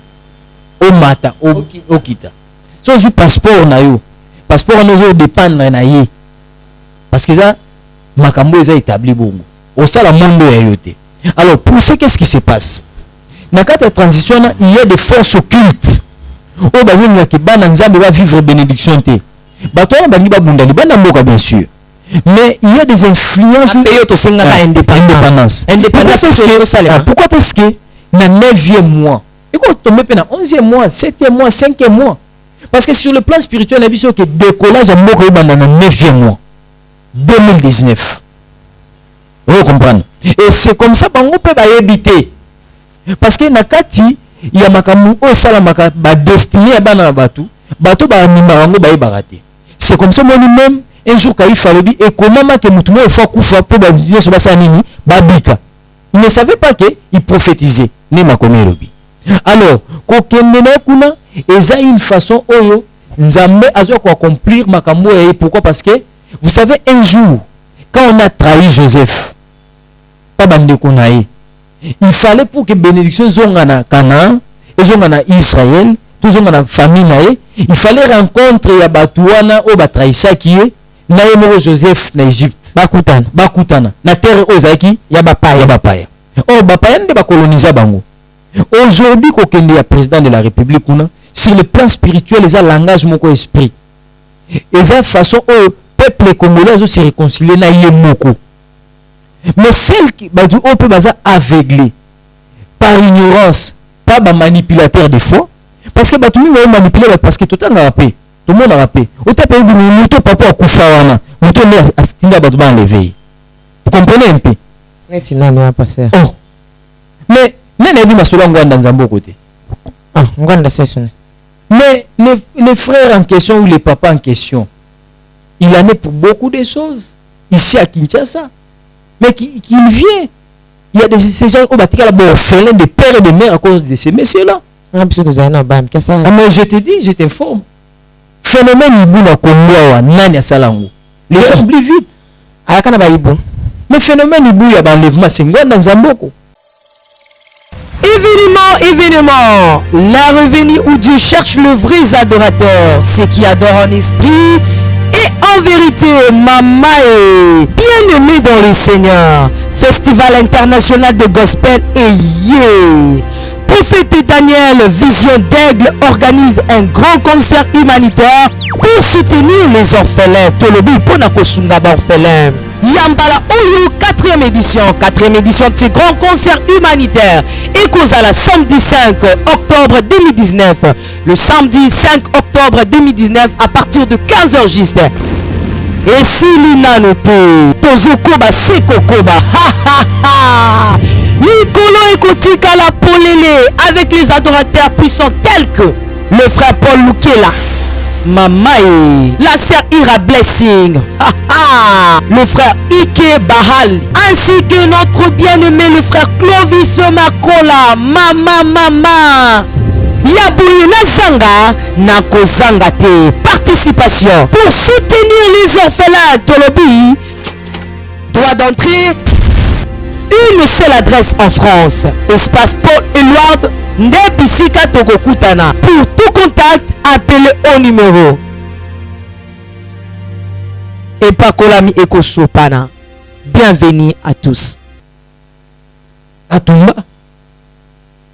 O mata o okita. So ju passeport na yo. Passeport na zo dépendre na ye. Parce que ça makambo eza établi bongo. Au sala monde ya yote. Alors pour ce qu'est-ce qui se passe? Dans cette transition il y a des forces occultes. O bazemi ki bana nzambe va vivre bénédiction té. Bato na bangi ba bundali bana mboka bien sûr. Mais il y a des influences indépendance. Pourquoi est-ce que na 9e mois et quand tomber na 11e mois, 7e mois, 5e mois? Parce que sur le plan spirituel, il y a que décollage à mboka dans le 9e mois 2019. Vous comprenez? Et c'est comme ça qu'on peut éviter. Parce que nakati il y a makamu o salamaka ba destiné à bana batu bato ba nimbarango ba ibarate. C'est comme ça moi même un jour quand il fallait dire et comment que mutumo il faut kufa pour ba vidéo sur basa nini babika. Il ne savait pas que il prophétisait ne makomi robi. Alors ko kendena kuna eza une façon oyo nzambe azo ko accomplir makambo et pourquoi? Parce que vous savez un jour quand on a trahi Joseph pas bande konaï. Il fallait pour que bénédiction zongana Canaan et zongana Israël, tout zongana famille naé, il fallait rencontrer ya batuana o batraisa qui est naé Joseph na Égypte. Bakutana. Na terre ozaki ya bapaya. Oh bapaya nde ba coloniser bango. Aujourd'hui ko kende ya président de la République kuna sur le plan spirituel les langage moko esprit. Eza façon au peuple congolais se réconcilier na yemoko. Mais celle qui on peut baser aveuglé par ignorance, pas manipulateur des fois, parce que tout le monde manipulé parce que tout le monde a rappé, tout le monde a rappé. Au tapé muto papa kufawana, muto ne astinga batu ba enlever. Vous comprenez un peu? Oh. Mais nene bi masolo ngwanda nzambo côté. Ah, ngwanda session. Mais les frères en question ou les papas en question, il en est pour beaucoup de choses ici à Kinshasa. Mais qu'il vient. Il y a ces gens qui ont orphelins de père et de mère à cause de ces messieurs-là. Mais je te dis, je t'informe. Phénomène Ibu na Kongoa, Nani Salango. Les gens oublient vite. Mais phénomène Ibu, il y a un enlèvement, c'est dans Zamboko. Événement, la revenue où Dieu cherche le vrai adorateur, ceux qui adorent en esprit et en vérité, Mamae. Bien-aimés dans le Seigneur, Festival international de gospel et Prophète Daniel Vision d'Aigle organise un grand concert humanitaire pour soutenir les orphelins. Tolobi pona kosunga ba orphelins. Yambala Oyo 4e édition de ce grand concert humanitaire et cause à la samedi 5 octobre 2019. Le samedi 5 octobre 2019 à partir de 15h juste. Et si l'inanoté, Tozokoba Sekokoba, ha ha ha, Nikolo Ekotika la Polele avec les adorateurs puissants tels que le frère Paul Lukela, Mamae, la sœur Ira Blessing, ha ha, le frère Ike Bahal, ainsi que notre bien-aimé le frère Clovis Makola, mama. Yabouye Nasanga, Nakozanga te participation pour soutenir les orphelins Tolobi. Droit d'entrée, une seule adresse en France, espace Paul Éluard, Ndebisika Togokutana. Pour tout contact, appelez au numéro Epakolami Ekosopana. Bienvenue à tous. Atumba,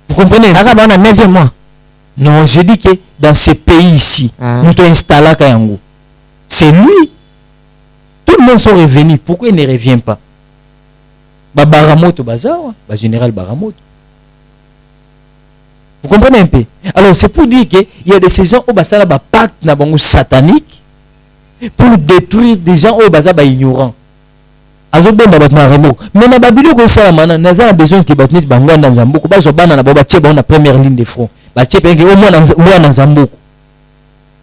vous comprenez? On a 9e mois. Non, je dis que dans ce pays ici, nous avons installé Kayango. C'est lui. Tout le monde sont revenus. Pourquoi il ne revient pas? Baramoto Bazawa, général Baramoto. Vous comprenez un peu? Alors c'est pour dire qu'il y a des gens au Basala pacte satanique pour détruire des gens au Basala ignorants. Mais na babilo ko sala mana naza besoin que batnet bangwa na Nzambuko bazo bana na baba tcheba na première ligne de front ba tcheba nge au moins na Nzambuko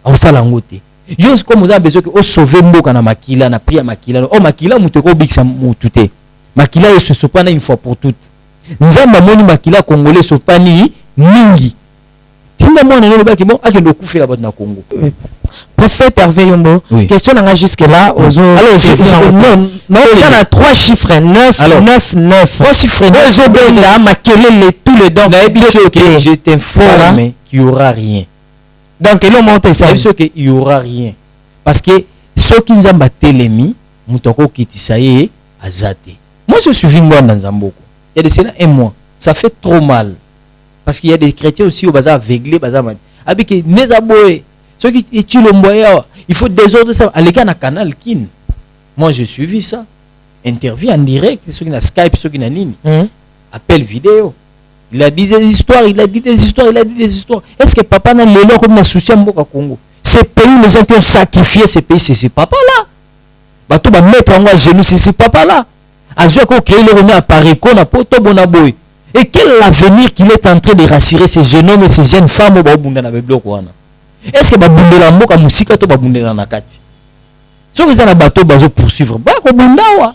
au sala ngote yo comme vous avez besoin que au sauver mboka na makila na priya makila o makila muteko bikisa mutute makila yesu sopana une fois pour toutes Nzamba moni makila congolais sopani mingi tinda mwana no baki bon akendo kufela bat na Congo. Prophète Hervé Yombo, oui. Question n'a jusque là aux autres. Alors, non, il y a 3 chiffres, 9, alors, 9, 9. 3 chiffres, 9, tout le don. Je t'informe qu'il n'y aura rien. Donc, il monte ça. Il n'y aura rien. Parce que ceux qui nous ont battu les mis, Moutoko Kitisaye, Azate. Moi, je suis venu dans Zamboko. Il y a des sénats et moi. Ça fait trop mal. Parce qu'il y a des chrétiens aussi au bazar aveuglé, bazar mal. Avec Nezaboé. Ceux qui il faut désordre ça. À l'écran, canal Kin. Moi, j'ai suivi ça. Interview en direct. Ceux qui ont Skype, ceux qui ont Nini. Appel vidéo. Il a dit des histoires, Est-ce que papa n'a l'élan comme un souci à Congo? Ces pays, les gens qui ont sacrifié ces pays, c'est ces papas-là. Bato va mettre en genoux, c'est ces papas-là. À jouer qu'on crée le renommé à Paris, qu'on a poto bonaboy. Et quel avenir qu'il est en train de rassurer ces jeunes hommes et ces jeunes femmes au Babunda na Beblo Kwana? Est-ce que babundela mboka musika to babundela nakati? Ce que ça na bateau bazo poursuivre ba ko bundawa.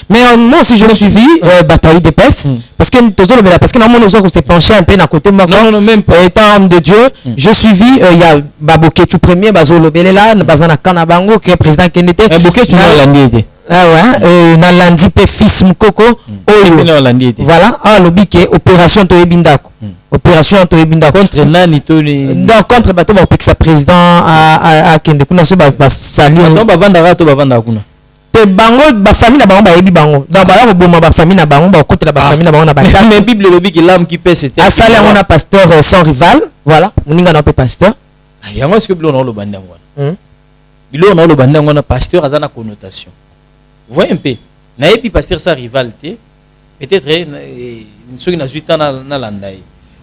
Mais moi si je me suivi bataille de peste parce que normalement nous autres s'est penché un peu à côté moi. Non même pas étant homme de Dieu, je suivi il y a Baboké tout premier bazo lobelela bazana kana bango que président Kenete. Baboké tu na landé. Ah ouais, na landi pe fils Mukoko oyo. Voilà, ah lobike opération to ebindako. Opération to ebindako contre nani to donc contre bato ba pekisa président à Kende kuna so ba salir. Donc ba vanda to ba vanda kuna. Te bango ba famille na bango ba yebi bango. Donc ba ya boma ba famille na bango ba côté la ba famille na bango na ba. Mais Bible lobike l'âme qui paie c'était. Asala on a pasteur sans rival, voilà, moninga na pe pasteur. Yango est-ce que bilo na lo banda ngwana. Bilo na lo banda ngwana pasteur azana connotation. Vous voyez un peu. Naïpi pasteur sa rivalité. Peut-être ceux qui n'ont pas eu temps dans l'andaï.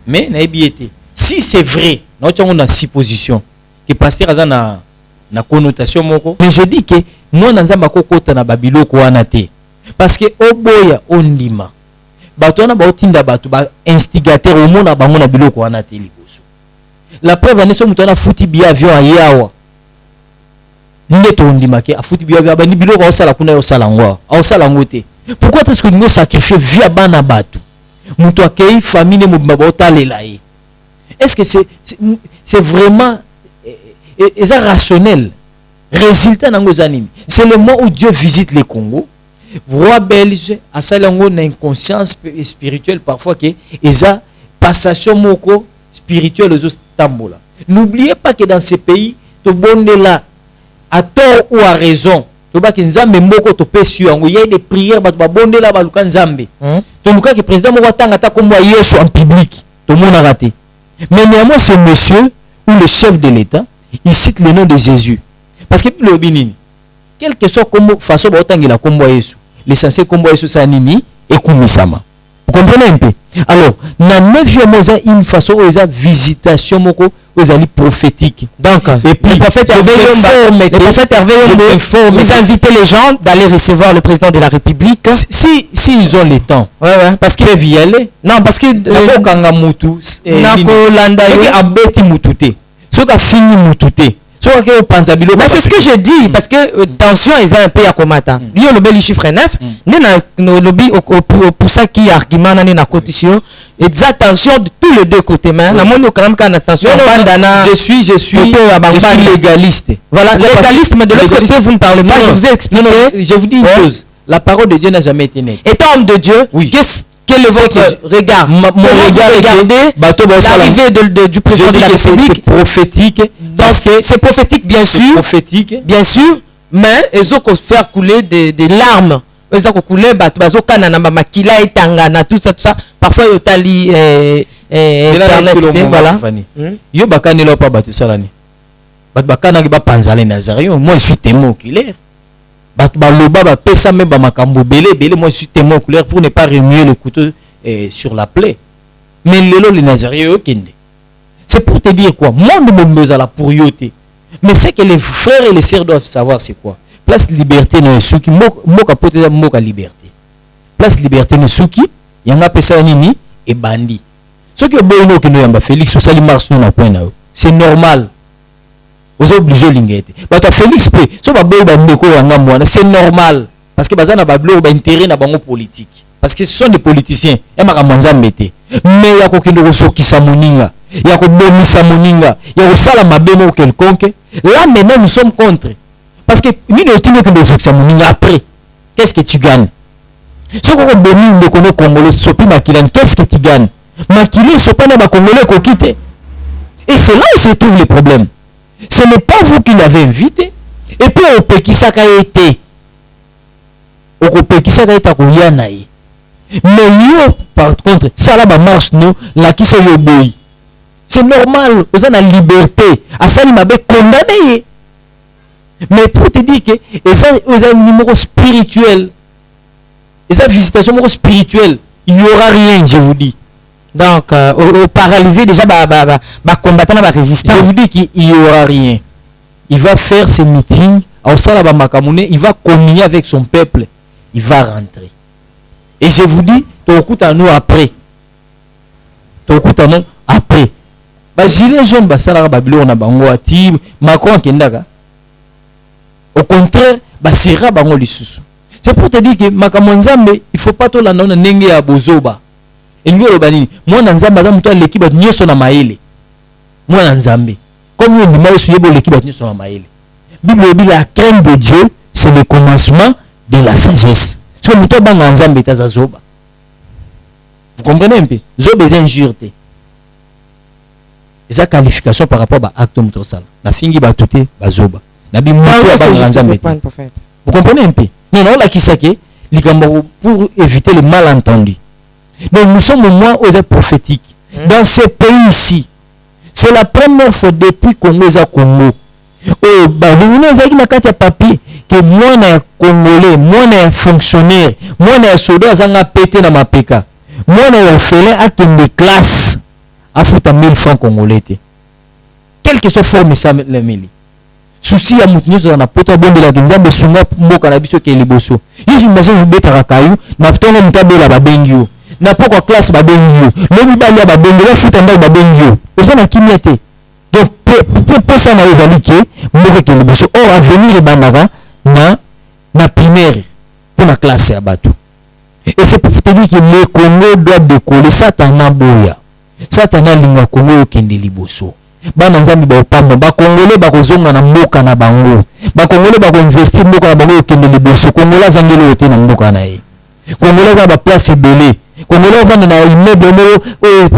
Mais naïbi était. Si c'est vrai, nous avons une supposition que pasteur a une connotation moko. Mais je dis que moi dans un kota na babilo ko anate. Parce que oboya ondima. Bato na ba otinda bato ba instigateur au monde na bango na bilo ko anate liboso. La preuve est que nous avons foutu bien avion à Yawa. Ndeto ondima ke afuti biya vya bani biloko au sala kuna yo salangwa au salangote. Pourquoi est-ce que nous sacrifier via bana batu muto akei famille mobimba otalela ye? Est-ce que c'est vraiment rationnel? Résultat nango zanimi. C'est le moment où Dieu visite le Congo. Roi belge a salango na inconscience spirituelle parfois que eza passation moko spirituelle aux tambola. N'oubliez pas que dans ces pays to bonde là à tort ou à raison, tobaki nzambe moko topesi yango il y a des prières bato babondela baluka nzambe toluka que président moko atanga ta kombo Yesu en public tout le monde a raté mais néanmoins ce monsieur ou le chef de l'État il cite le nom de Jésus parce que le binini quel que soit comme façon botangela kombo Yesu l'essentiel kombo Yesu ça nini ekumisama vous comprenez un peu alors na 9e mois une façon où ils visitation moko aux alliés prophétiques. Donc, et puis, le prophète Hervé vous invitez les gens d'aller recevoir le président de la République. Si ils ont le temps. Ouais. Parce qu'ils peuvent y aller. Non, parce que mais c'est ce que je dis, parce que tension est un peu à combattre. Il y a le bel chiffre 9. Le lobby pour ça qui argument dans la constitution. Et des tension de tous les deux côtés. Je suis légaliste. Voilà, légaliste, mais de l'autre côté, vous ne parlez pas. Je vous ai expliqué. Je vous dis une chose. La parole de Dieu n'a jamais été nette. Étant homme de Dieu, quel est votre regard? Mon regard, regardez l'arrivée du président de la République. C'est prophétique. C'est prophétique, bien sûr. Prophétique. Bien sûr. Mais ils ont faire couler des larmes. Ils ont couler, tout ça. Parfois, ils ont tali Internet. Voilà. Yo bakane là pas batu salani. Bat bakana ba panzale Nazario. Moi, je suis témoin oculaire. Baloba pesa même makambo belé moi je suis témoin oculaire pour ne pas remuer le couteau sur la plaie mais les Nazaréens c'est pour te dire quoi monde bombeuse à la pourioté mais c'est que les frères et les sœurs doivent savoir c'est quoi place liberté no suki moka poteza moka liberté place liberté no suki yanga pesa nini et bandi ce que boyno que nous yamba Félix so sali marche non na point na c'est normal. Vous êtes obligé l'ingéter. Bah toi Félix P. So ba boy ba ndeko yanga mwana c'est normal parce que bazana ba blo ba intérêt na bango politique parce que ce sont des politiciens et maka manza mbete mais ya ko kendo ko sokisa moninga ya ko bomisa moninga ya ko sala mabemo quelconque là maintenant nous sommes contre parce que ni ne tino que de sokisa moninga après qu'est-ce que tu gagnes ce ko bomi ndeko no congolais sopi makilani qu'est-ce que tu gagnes makili sopana ba congolais ko quitter et c'est là où se trouve le problème. Ce n'est pas vous qui l'avez invité. Et puis, au Pekisaka été. Au Pekisaka été à Kouyanaï. Mais yo, par contre, ça là, marche, nous, là, qui se yoboui. C'est normal, vous avez la liberté. À ça, il m'avait condamné. Mais pour te dire que, et ça, vous avez un numéro spirituel. Et ça, visitation spirituelle, il n'y aura rien, je vous dis. Donc, au paralysé, déjà, combattant, résistant. Je vous dis qu'il n'y aura rien. Il va faire ce meeting, il va communier avec son peuple, il va rentrer. Et je vous dis, à nous après. Après. Gilet jaune, Macron Kendaka. Au contraire, sera bango lisusu. C'est pour te dire que Makamonzambe, il ne faut pas tout la non nenge à bozoba. Engolo banini moi na nzamba za muto l'équipe nyoso na maele moi na nzambe comme on dit moi suyebo l'équipe nyoso na maele Bible dit la crainte de Dieu c'est le commencement de la sagesse so muto banga nzambe taza zoba vous comprenez un peu zoba est injurté et sa qualification par rapport à acte muto sala na fingi ba tuté ba zoba na bi muto banga nzambe vous comprenez un peu non la kisake likambo pour éviter le malentendu. Donc nous sommes au moins aux prophétiques. Dans ce pays ici, c'est la première fois depuis Congo et Congo. Oh, vous avez un papier que moi, un Congolais, moi, un fonctionnaire, moi, un soldat, j'ai pété dans ma PK. Moi, un orphelin à une classe à foutre 1000 francs congolais. Quelle que soit forme ça, les mille. Souci à Moutinho, on a poté bon de la Genzambe, Sunga, Moka, Nabiso, qui est les bosso. J'imagine vous bête à Rakayou, n'a pas de mutabe la babengio. N'a pas quoi classe babengio. Le Bibalia babengio, la fout en bas babengio. Vous avez qui m'était. Donc, pour ça, on a évalué Moka, qui est les bosso. Or, à venir, les banara, na primaire, pour la classe à bateau. Et c'est pour te dire que le Congo doit décoller. Satana Boya. Satana Linga Congo, qui est les bosso. Bana nzambi ba opamba ba congolais ba kozonga na mboka na bango ba congolais ba ko investir mboka na bango okende liboso congolais zangeli ote na mboka na ye congolais za ba place belé congolais vanda na immeuble mo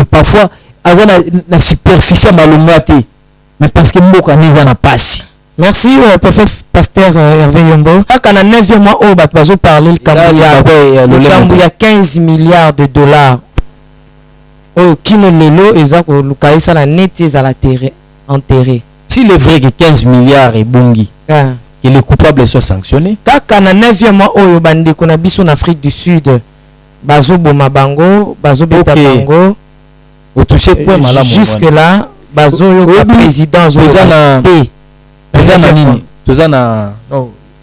parfois azana na superficie malongate mais parce que mboka neza na pasi Merci, prophète pasteur Hervé Yombo. Quand on a 9e mois, on va parler le Cambou, il y a 15 milliards de dollars. Oh, qui ne lelo, et ça, le caïssa la nette, à la terre enterré. S'il est vrai que 15 milliards est bongi, et les coupables soient sanctionnés. Quand on a 9e mois, on a en Afrique du Sud. Bazo Bomabango, Bazo Betabango. Au toucher point malade. Jusque-là, Bazo Yoga président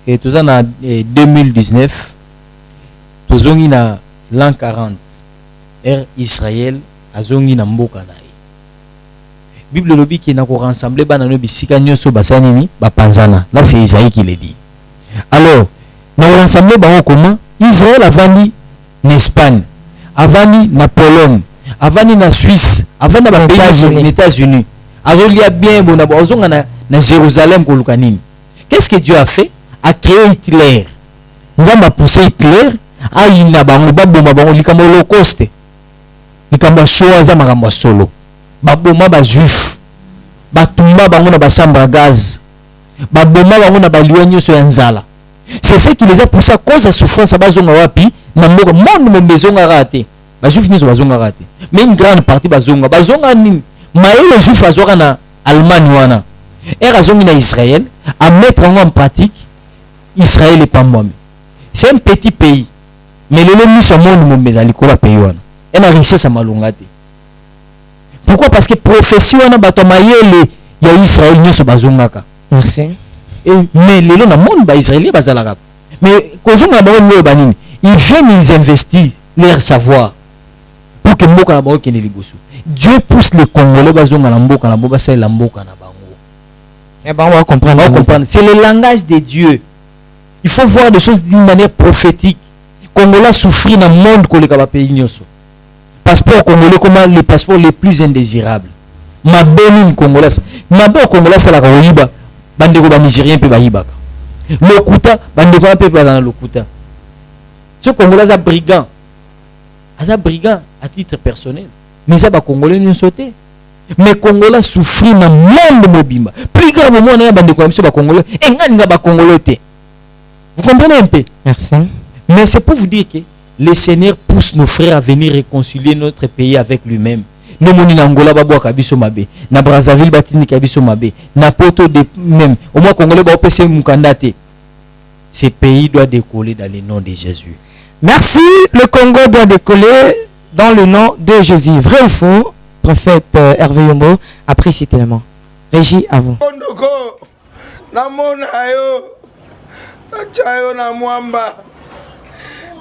et tout ça en 2019, tout ça na l'an 40, Air Israël a zongi na mboka na ye. Bible lobi qui n'a ko rassembler bana no bisika nyoso basanini ba panzana. Là c'est Isaïe qui le dit. Alors, na rassembler ba comment Israël a vendu en Espagne, a vendu na Pologne, a vendu na Suisse, a vendu na les États-Unis. Azolia bien bon na Jérusalem ko lukanini. Qu'est-ce que Dieu a fait? A créé Hitler. Nous avons poussé Hitler a ina bango baboma bango likamba holocauste. Likamba shoa za makambo solo. Baboma ba juif. Batumba bango na ba chambre à gaz. Baboma bango na ba liwanyo so nzala. C'est ce qui les a poussés à cause de souffrance bazonga wapi na mboka monde mo bezonga raté. Ba juif nizo bazonga raté. Mais une grande partie bazonga ni maïle juif azwaka na Allemagne wana. Et razongi na Israël à mettre en pratique Israël et pas moi. C'est un petit pays. Mais le monde sur monde mon bezali ko la pays wana. Et la richesse à malongate. Pourquoi? Parce que prophétie wana bato maïle ya Israël nyoso bazongaka. Merci. Et mais les na monde ba israélien bazalaka. Mais kozonga ba lo banini. Ils viennent ils investir leur savoir pour que mboka na ba kende liboso. Dieu pousse les Congolais bazonga na mboka na boba sa la mboka na bango. Et ben on va comprendre. C'est le langage de Dieu. Il faut voir des choses d'une manière prophétique. Congolais souffrir dans le monde que les pays nyoso. Passeport congolais comment les passeports les plus indésirables. Ma bonne congolais. Ma bonne congolais c'est la Rohiba. Bandeko ba Nigérien pe ba hibaka. Lokuta bandeko pe ba dans lokuta. Ce congolais a brigand. A brigand à titre personnel. Mais ça ba congolais nous sauté. Mais congolais souffrir dans monde mobimba. Plus grave moment na bandeko ba ba congolais et ngani ba congolais té. Vous comprenez un peu? Merci. Mais c'est pour vous dire que le Seigneur pousse nos frères à venir réconcilier notre pays avec lui-même. Nous moni na Angola babwa kabiso mabe, na Brazzaville batini kabiso mabe, na Poto de même. Au moins congolais ba opese mukandate. Ce pays doit décoller dans le nom de Jésus. Merci. Le Congo doit décoller dans le nom de Jésus. Vrai ou faux? Prophète Hervé Yombo, apprécie tellement. Régie, à vous. Na mwamba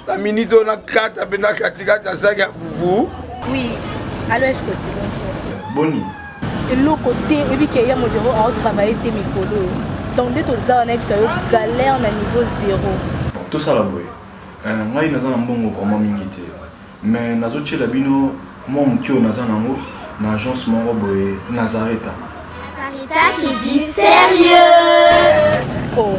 na minito na kata bena katikata saki ya fufu. Oui, allô Escoti, bonjour. Boni. Et le côté et puis qu'il y a mon bureau à travailler tes micros. Donc dès que ça on a eu galère na niveau 0. Tout ça là boy. Ngai naza na mbongo vraiment mingi te. Mais nazo tchela bino mo mutio naza nango na agence moko boy Nazareta. Sarita qui dit sérieux. Oh.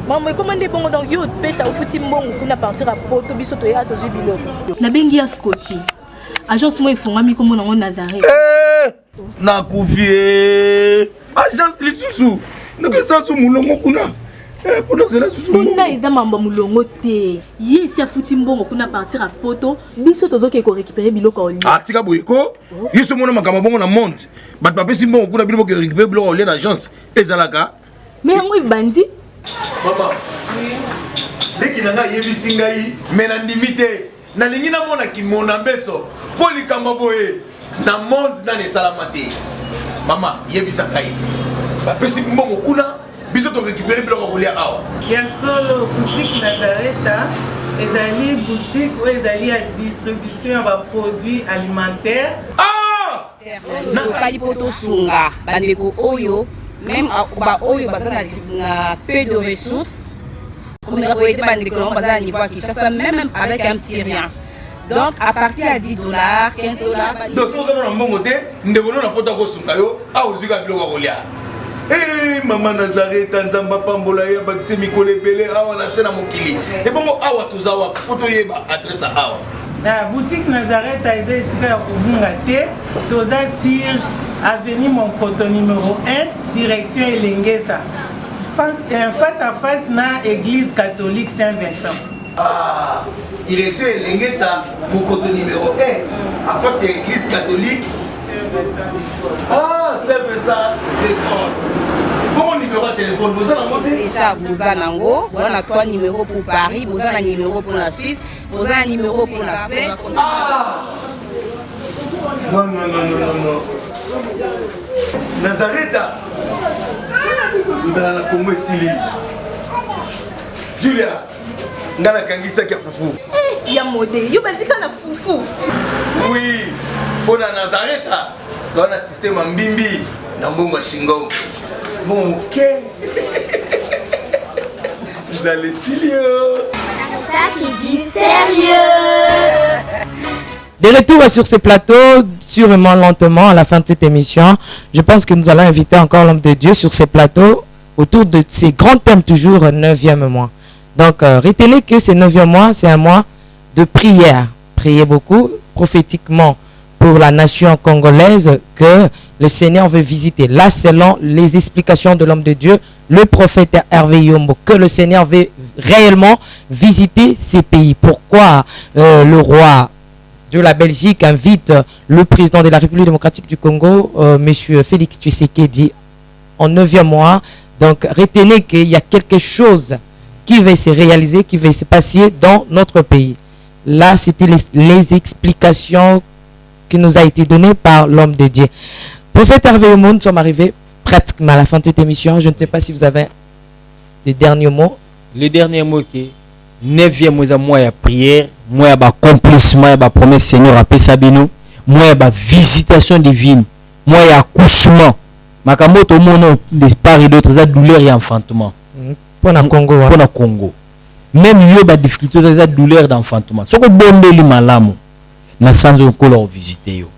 Maman, comment est bon donc yo pesa au fouti mbongo kuna partir à Poto biso to ya to jubilo. Na bengi ya Scotty. Agence moi ifungami comme na Nazareth. Na kufie. Agence lisusu. Ndeke sansu mulongo kuna. Poto zela susu. Kuna iza mamba mulongo te. Ye si afuti mbongo kuna partir à Poto biso to zoke ko récupérer biloko oli. Ah tika boyeko. Yiso mona makama bongo na monte. Bat papa si mbongo kuna biloko récupérer biloko oli na agence. Ezalaka. Mais ngo ibandi. Maman, leki nanga yebisi ngai mena ndimite na lingi na mona ki mona beso poli kamba boye na monde na ne salamate. Maman, yebisa ngai ba pesi mbongo kuna biso to récupérer biloko kolia awa. Ya solo boutique Nazareta ezali boutique ou ezali à distribution ya ba produits alimentaires. Ah! Na sali poto sunga bandeko oyo même ba oyo bazana na peu de ressources comme les voyez des bandits qu'on bazana niveau qui chasse même avec un petit rien. Donc à partir à $10, $15. Donc si on a un bon côté, nous devons na poto ko sunga yo a ozuka biloko kolia. Eh maman Nazareth nzamba pambola ya bakise mikole belé awa na sena mokili. Et bongo awa tuzawa poto yeba adresse awa. La boutique Nazareth a été ici à Kubungate, Toza sur avenue Monkoto numéro 1, direction Elengesa. face à face na église catholique Saint-Vincent. Ah, direction Elengue ça, mon côté numéro 1. À face c'est l'église catholique. Ah, c'est ça, d'accord. Bon numéro de téléphone, vous en avez déjà, vous en avez 3 numéros pour Paris, vous en avez un numéro pour la Suisse, vous en avez un numéro pour la Suède. Ah! Non. Nazareth, nous allons la Congo Sili. Julia, nous allons kangisa kia fufu. Il y a modé, il y a un fufu. Oui, pour la Nazareth, tu as un système en bimbi, dans Bongo Shingo. Bon, ok. Vous allez sérieux. Ça c'est du sérieux. De retour sur ce plateau, sûrement lentement à la fin de cette émission, je pense que nous allons inviter encore l'homme de Dieu sur ce plateau autour de ces grands thèmes toujours 9e mois. Donc retenez que ce 9e mois, c'est un mois de prière. Priez beaucoup prophétiquement pour la nation congolaise que le Seigneur veut visiter. Là, selon les explications de l'homme de Dieu, le prophète Hervé Yombo, que le Seigneur veut réellement visiter ces pays. Pourquoi le roi de la Belgique invite le président de la République démocratique du Congo, monsieur Félix Tshisekedi, en 9e mois. Donc, retenez qu'il y a quelque chose qui va se réaliser, qui va se passer dans notre pays. Là, c'était les explications qui nous a été données par l'homme de Dieu. Prophète Hervé Yombo, nous sommes arrivés pratiquement à la fin de cette émission. Je ne sais pas si vous avez des derniers mots. Le dernier mot qui est 9e mois de prière, mois de accomplissement, de promesse Seigneur à Pesabino, mois de visitation divine, mois d'accouchement. Makambo to mono de part et d'autres ça douleur et enfantement. Pour le Congo. Pour le Congo. Même yo ba difficulté ça douleur d'enfantement. Soko bombeli malamu na sanzo ko visiter yo.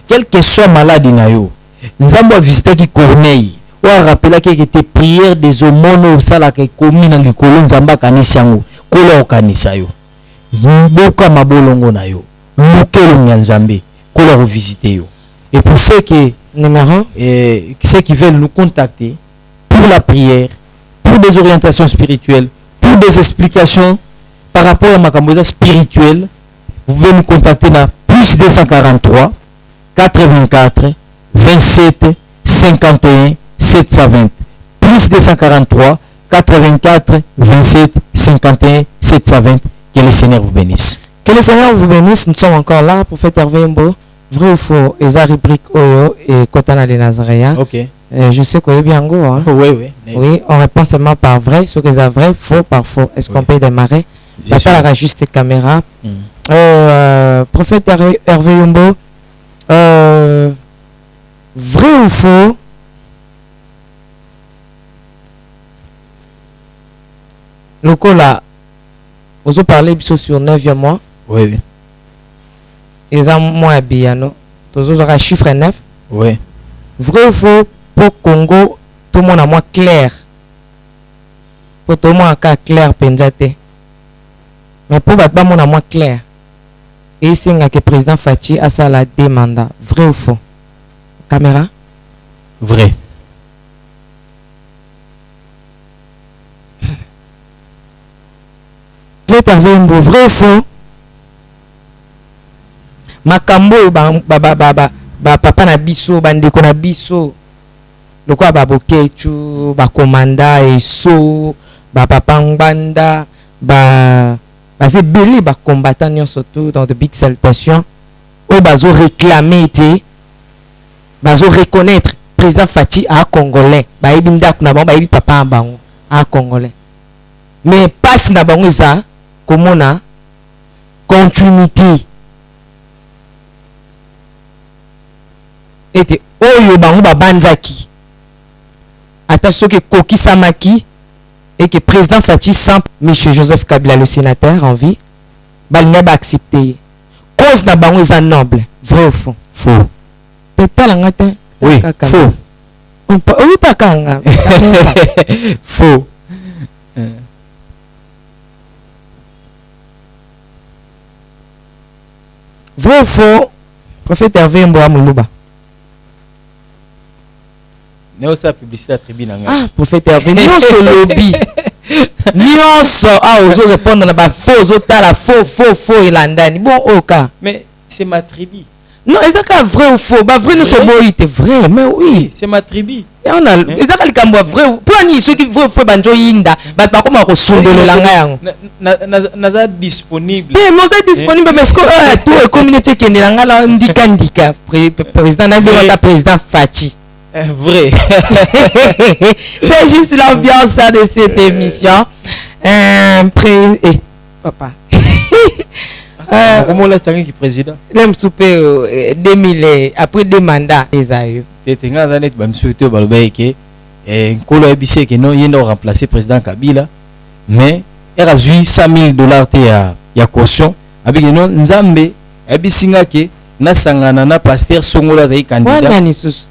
Quel que soit maladie na yo, nzambo a visiter ki Corneille. Ou a rappelé que était prière des aumônes au sala ke komi na likolo nzamba kanisa yango. Kola okanisa yo. Boka mabolongo na yo. Lukelo nyanzambe kola visiter yo. Et pour ceux qui numéro ceux qui veulent nous contacter pour la prière, pour des orientations spirituelles, pour des explications par rapport à makamboza spirituelle, vous pouvez nous contacter dans plus 243 84 27 51 720 plus 243 84 27 51 720. Que le Seigneur vous bénisse. Que le Seigneur vous bénisse. Nous sommes encore là pour faire Hervé Yombo. Vrai ou faux, et ça rubrique Oyo et Kotana les Nazaréens. Ok. Je sais qu'il y a bien go. Hein? Oui. Oui, on répond seulement par vrai, ce que c'est vrai, faux par faux. Est-ce qu'on peut démarrer? La salle a juste caméra. Prophète Hervé Yombo, vrai ou faux? Le coup là, vous avez parlé sur 9e mois. Oui. Ils ont moins bien, non? Tous autres chiffre 9. Oui. Vrai ou faux, pour Congo, tout le monde a moins clair. Pour tout le monde a cas clair, pendate. Mais pour battre, on a moins clair. Et c'est que le président Fachi a ça la demande. Vrai ou faux? Caméra? Vrai. Vrai ou faux? Makambo papa na biso bandeko na biso lokwa babokechu bakomanda eso papa ngbanda c'est belé combattant surtout dans de big salutations au bazo réclamer été bazo reconnaître président Fachi à congolais bayebi ndako na bango bayebi papa bango à congolais mais passe na bango ça comment na continuité était oyo bango babanzaki ata soki koki samaki et que président Fachi sans monsieur Joseph Kabila le sénateur en vie balinga ba accepter cause na bango est noble. Vrai ou faux? Faux. Oui, faux. Faux. Vrai ou faux? Prophète Hervé Mboa Moulouba. ne osa publicité à tribune nga. Ah, prophète Hervé, nyonso lobby. Nyonso ozo répondre na ba faux otala faux elandani. Bon oka. Mais c'est ma tribu. Non, est-ce que vrai ou faux? Bah vrai nous sommes boïté vrai, mais oui. C'est ma tribu. Et on a est-ce que le cambo vrai? Plani ceux qui vrai banjo yinda, bah pas comment ko sundolo langa yango. Naza disponible. Eh, moi c'est disponible mais est-ce que tout est communauté qui est langa la ndika président na vient président Fachi. Vrai. C'est juste l'ambiance de cette émission. Papa. Comment la tsangi qui président? L'aime souper 2000 après 2 mandats les aïeux. T'es nga zanet ba msuite ba lobeke nkolo ebise ke non yenda remplacer président Kabila mais elle a eu $100,000 te ya caution avec non nzambe ebisinga ke na sangana na pasteur Songola zai candidat. Wana ni sus.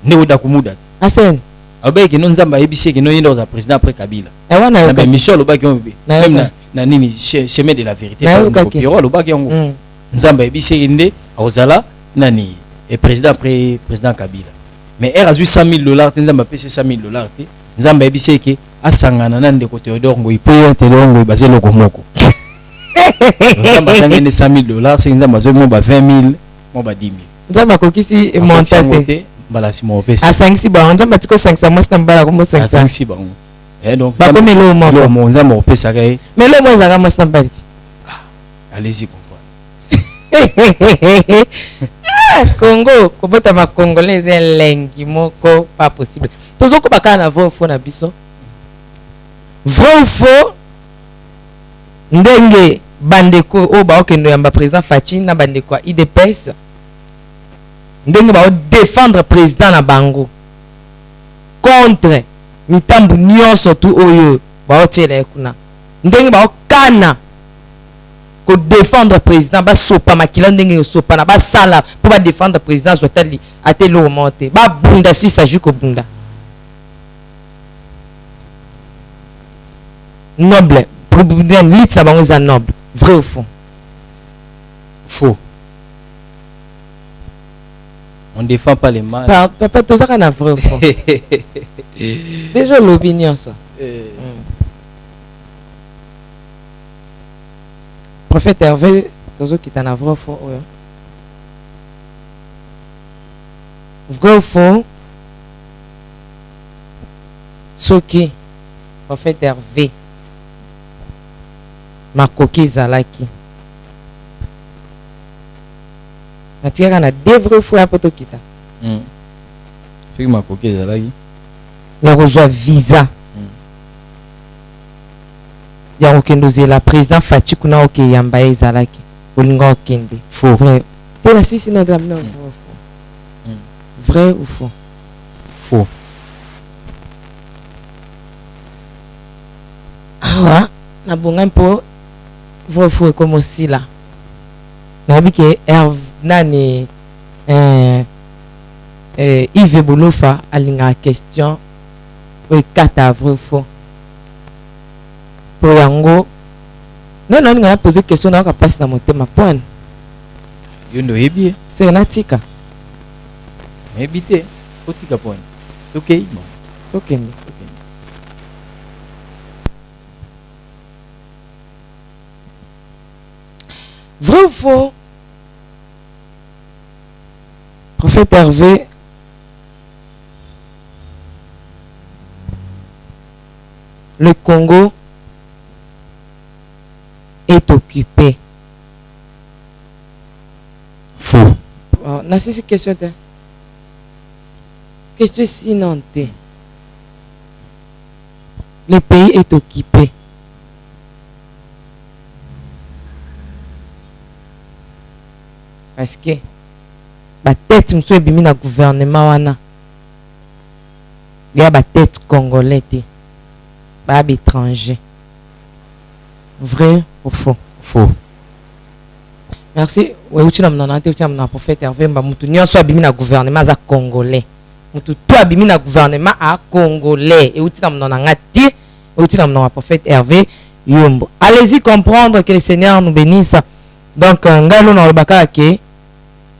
Ne oda kumuda. Asen. Abeke non nzamba ebise ke non yenda za président après Kabila. E wana yo. Na Michel Lobaki on même na nini chemin de la vérité par Piro Lobaki on. Nzamba ebise inde ozala nani et président après président Kabila. Mais elle a eu $100,000 nzamba pese $100,000 te. Nzamba ebise ke asangana na ndeko Théodore Ngoyi po Théodore Ngoyi basé lokomoko. Nzamba tangene $100,000 c'est nzamba zo mo ba 20,000 mo ba 10,000. Nzamba kokisi montate. Bala si mo pesa. A 5 ba nzamba tiko 500 moi c'est mbala ko mo 500. 5 ba. Et donc ba comme le mo nzamba mo pesa kai. Mais le mo zaka mo c'est mbala. Allez-y comprendre. Congo, kobota ma congolais lengi moko pas possible. Tozoko bakana vrai ou faux na biso. Vrai ou faux? Ndenge bandeko o ba okendo yamba président Fachi na bandeko IDPS. Ndenge ba défendre président na bango contre mitambu nyonso tu oyo ba otela kuna. Ndenge ba okana ko défendre président ba sopa makila ndenge sopa na ba sala pour ba défendre président zotali atelo monter ba bunda si s'agit ko bunda noble problème lit ça bango za noble vrai ou faux? Faux. On défend pas les mal. Papa tout ça qu'on a vrai ou faux? Déjà l'opinion ça. Prophète Hervé, tous qui t'en a vrai ou faux? Vrai ou faux? Ce qui, prophète Hervé, ma coquille zalaki. Natika na deux vrais ou faux à poto kita. Ce qui ma coquille zalaki. La reçoit visa. Ya okendo la président Fachi kuna oke yamba ezalaki olinga okende faux vrai te la sisi na dame vrai ou faux? Faux. Ah na bonga mpo vrai ou faux comme aussi là na bike nani Yves Boulofa alinga question o kata vrai ou faux pour yango non on a posé question na ka passe na motema point yondo ebi c'est na tika ebité otika point OK bon OK vrai ou faux? Prophète Hervé le Congo est occupé. Faux. Na c'est question de question sinon le pays est occupé. Parce que ba tête monsieur bimi na gouvernement wana. Il y a ba tête congolais ba étranger. Vrai ou faux? Faux. Merci. Oui, tu n'as prophète Hervé mba mutu nyonso abimi na gouvernement za congolais. Mutu to abimi na gouvernement a congolais. Et tu n'as ngati, et tu n'as prophète Hervé Yombo. Allez-y comprendre que le Seigneur nous bénisse. Donc ngalo na obaka ke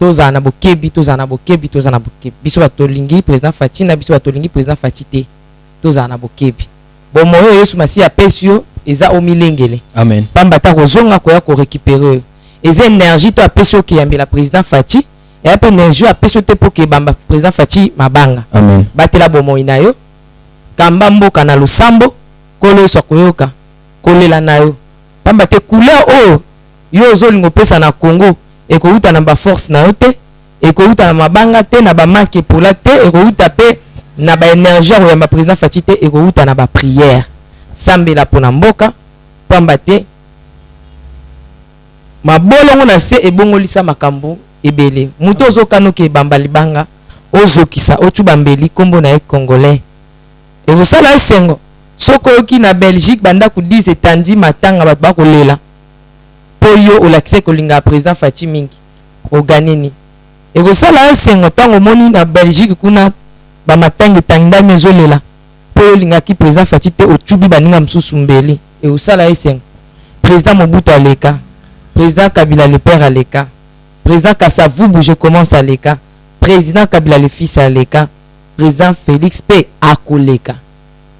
tozana bokebi tozana bokebi tozana bokebi biso batolingi président Faci na biso batolingi président Faci te tozana bokebi bon moyo Yesu masi apesi yo eza omilengele amen pamba ta kozonga koya ko récupérer eza énergie to apesi yo kiyambela président Faci et pe énergie apesi te pour ke bamba président Faci mabanga amen batela bomoyi na yo kamba mboka na losambo kolo so koyoka kolela na yo pamba te couleur oyo yo ozolingo pesa na Congo ekouta na ba force na yo te ekouta na mabanga te na ba marque pour la te ekouta pe na ba énergie ya ma président Faci te ekouta na ba prière sambela pona mboka pamba te mabolongo na se ebongolisa makambo ebele muto ozokano ke bamba libanga ozokisa ochuba mbeli kombo na e congolais ekosala esengo soko oki na Belgique banda ku 10 etandi matanga bato bakolela po yo olakise kolinga président Faci mingi oganini ekosala esengo tango moni na Belgique kuna ba matanga tangindami ezolela po yo lingaki président Faci te ochubi baninga msusu mbeli ekosala esengo président Mobutu aleka président Kabila le père aleka président Kasavubu je commence aleka président Kabila le fils aleka président Félix P akoleka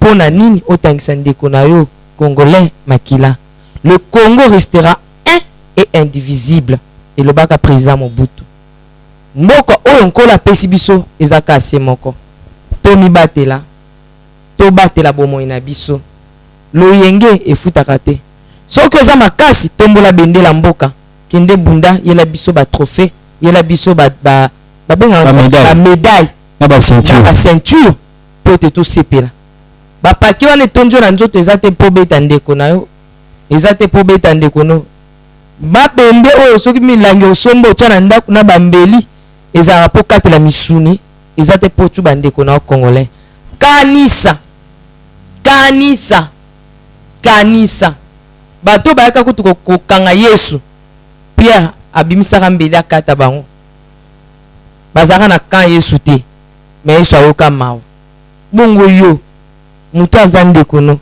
pona nini otangisa ndeko na yo congolais makila le Congo restera un et indivisible et le baka président Mobutu mboka oyo nkola pesi biso ezaka ase moko to mibatela to batela bomoyi na biso loyenge efutaka te soki oza makasi tombola bendela mboka kende bunda yela biso ba trophée yela biso ba médaille na ba ceinture po te to sepela ba paki wana tonjo na nzoto ezate po beta ndeko na yo ezate po beta ndeko no ba bende oyo soki milangi osombo otya ndaku na bambeli ezala po katela misuni ezate po tu bandeko na congolais kanisa bato bayaka kutu kokanga Yesu Pierre abimisaka mbeli akata bango bazaka na kan Yesu te mais Yesu ayoka mawa bongo yo mutu aza ndeko no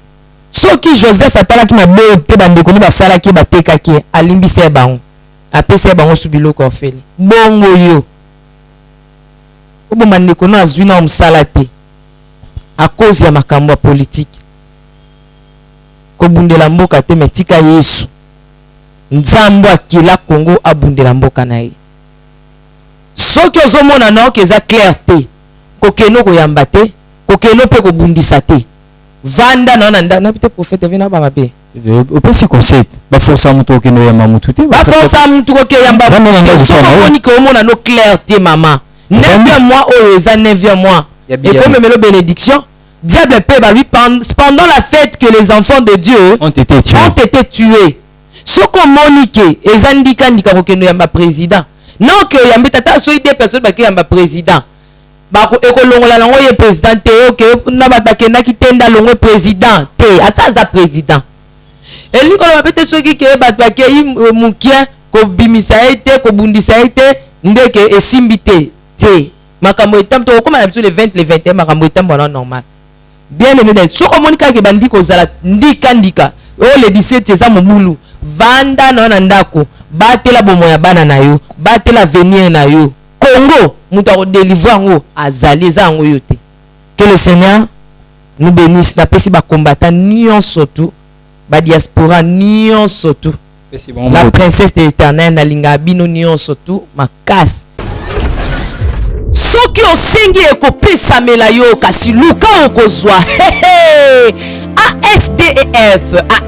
soki Joseph atalaki mabe te bandeko no basalaki batekaki alimbisa bango apesa bango su biloko ofeli bongo yo oboma ndeko no azwi na mosala te a cause ya makambo ya politique kobundela mboka te metika Yesu nzambo akila Congo abundela mboka na ye soki ozomona na okeza clair te kokeno koyamba te kokeno pe kobundisa te vanda na nda na pite prophète vena ba mabe opesi conseil ba força mutu okeno ya mamutu te ba força mutu kokeyamba soko ko omona no clair te mama 9e mois oyo eza 9e mois et comme melo bénédiction diable peut lui pendant la fête que les enfants de Dieu ont été tués. Ce qu'on monique, les indiquants qui ont un président. Non que y a tata so des personnes qui ont un président. Ba ko ekolongola lango ye président te que na ba bakenda ki tenda longo président te asa za président. Eli ko ba pete so ki ke ba bakei mukia ko bimisa ete ko bundisa ete ndeke esimbite te. Makambo etam to comme d'habitude le 20 le 21 makambo etam bon normal. Bien aimé, so komonika ke bandi ko zala ndika o le 17 eza mobulu vanda na ndako batela bomoya bana na yo batela venir na yo Congo muta ko délivrer ngo azali eza ngo yote. Que le Seigneur nous bénisse na pesi ba combattant nion surtout ba diaspora nion surtout la princesse de l'Éternel na linga bino nion surtout makasi soki osengi ekopesa mela yo kasi luka okozwa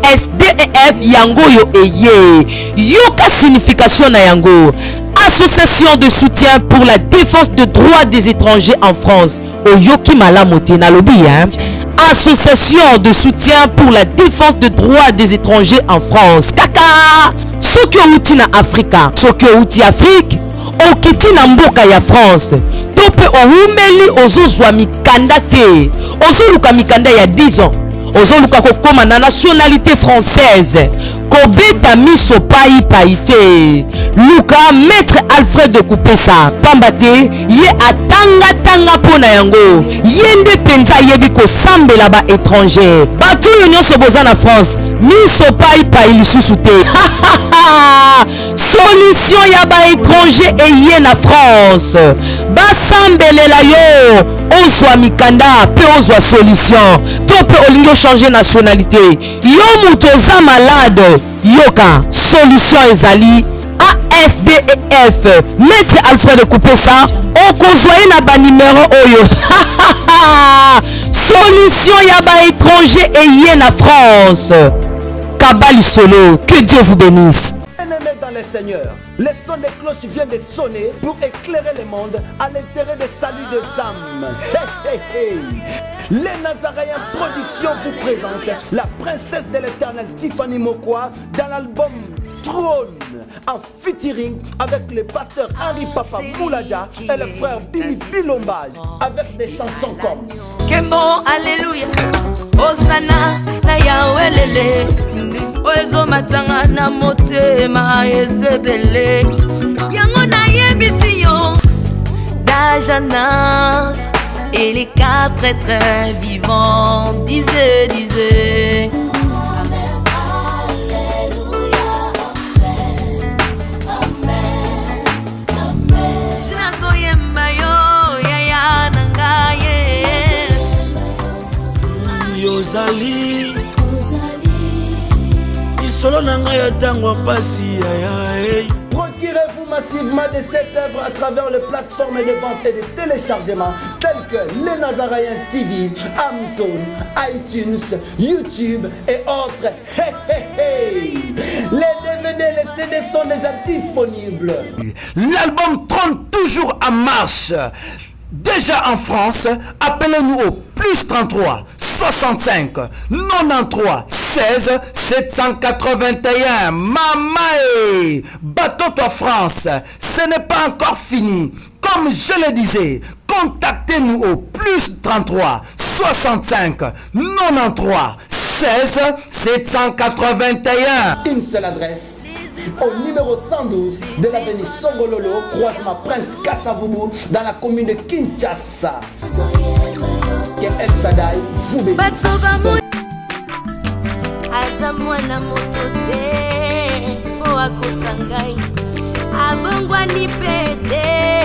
ASDEF yango yo eye yoka signification na yango association de soutien pour la défense des droits des étrangers en France oyoki malamote na lobi hein association de soutien pour la défense des droits des étrangers en France kaka soki outi na Afrika soki outi Afrique okiti na mboka ya France to pe ohumeli ozozwa mikanda te ozoluka mikanda ya 10 ans ozoluka kokoma na nationalité française kobeta miso pai te luka maître Alfred de Kupesa pamba te ye atanga pona yango ye nde penza yebi kosambela ba étranger bato oyo nyonso boza na France miso pai lisusu te solution ya baétranger eye na France basambelela yo ozwa mikanda mpe ozwa solution to mpe olingi ochanger nationalité yo moto oza malade yoka solution ezali AFDEF maître Alfred Kupesa okozwa ye na banimero oyo solution ya baétranger eye na France Kabali Solo, que Dieu vous bénisse. Bien-aimés dans le Seigneur, les sons des cloches viennent de sonner pour éclairer le monde à l'intérêt des saluts des âmes. Hey, hey, hey. Les Nazaréens Production vous présente la princesse de l'éternel Tiffany Mokwa dans l'album Trône en featuring avec le pasteur Henri Papa Mouladia et le frère Billy Bilomba avec des chansons comme Kembo Alléluia Osana na Yahweh Oezo matanga na motema ezebele Yango na yebisi yo d'âge en âge et les quatre êtres vivants disaient Yozali Isolo nanga ya tango pasi ya. Procurez-vous massivement de cette œuvre à travers les plateformes de vente et de téléchargement telles que Les Nazaréens TV, Amazon, iTunes, YouTube et autres. Hey, hey, hey. Les DVD, les CD sont déjà disponibles. L'album Trône toujours en marche. Déjà en France, appelez-nous au plus 33 65 93 16 781. Mamae, bateau France, ce n'est pas encore fini. Comme je le disais, contactez-nous au plus 33 65 93 16 781. Une seule adresse. Au numéro 112 de l'avenue Songololo, croisement Prince Kassavoubou, dans la commune de Kinshasa. Que El Shaddai vous bénisse. Azamwana motote, o akosangai, abongwani pete.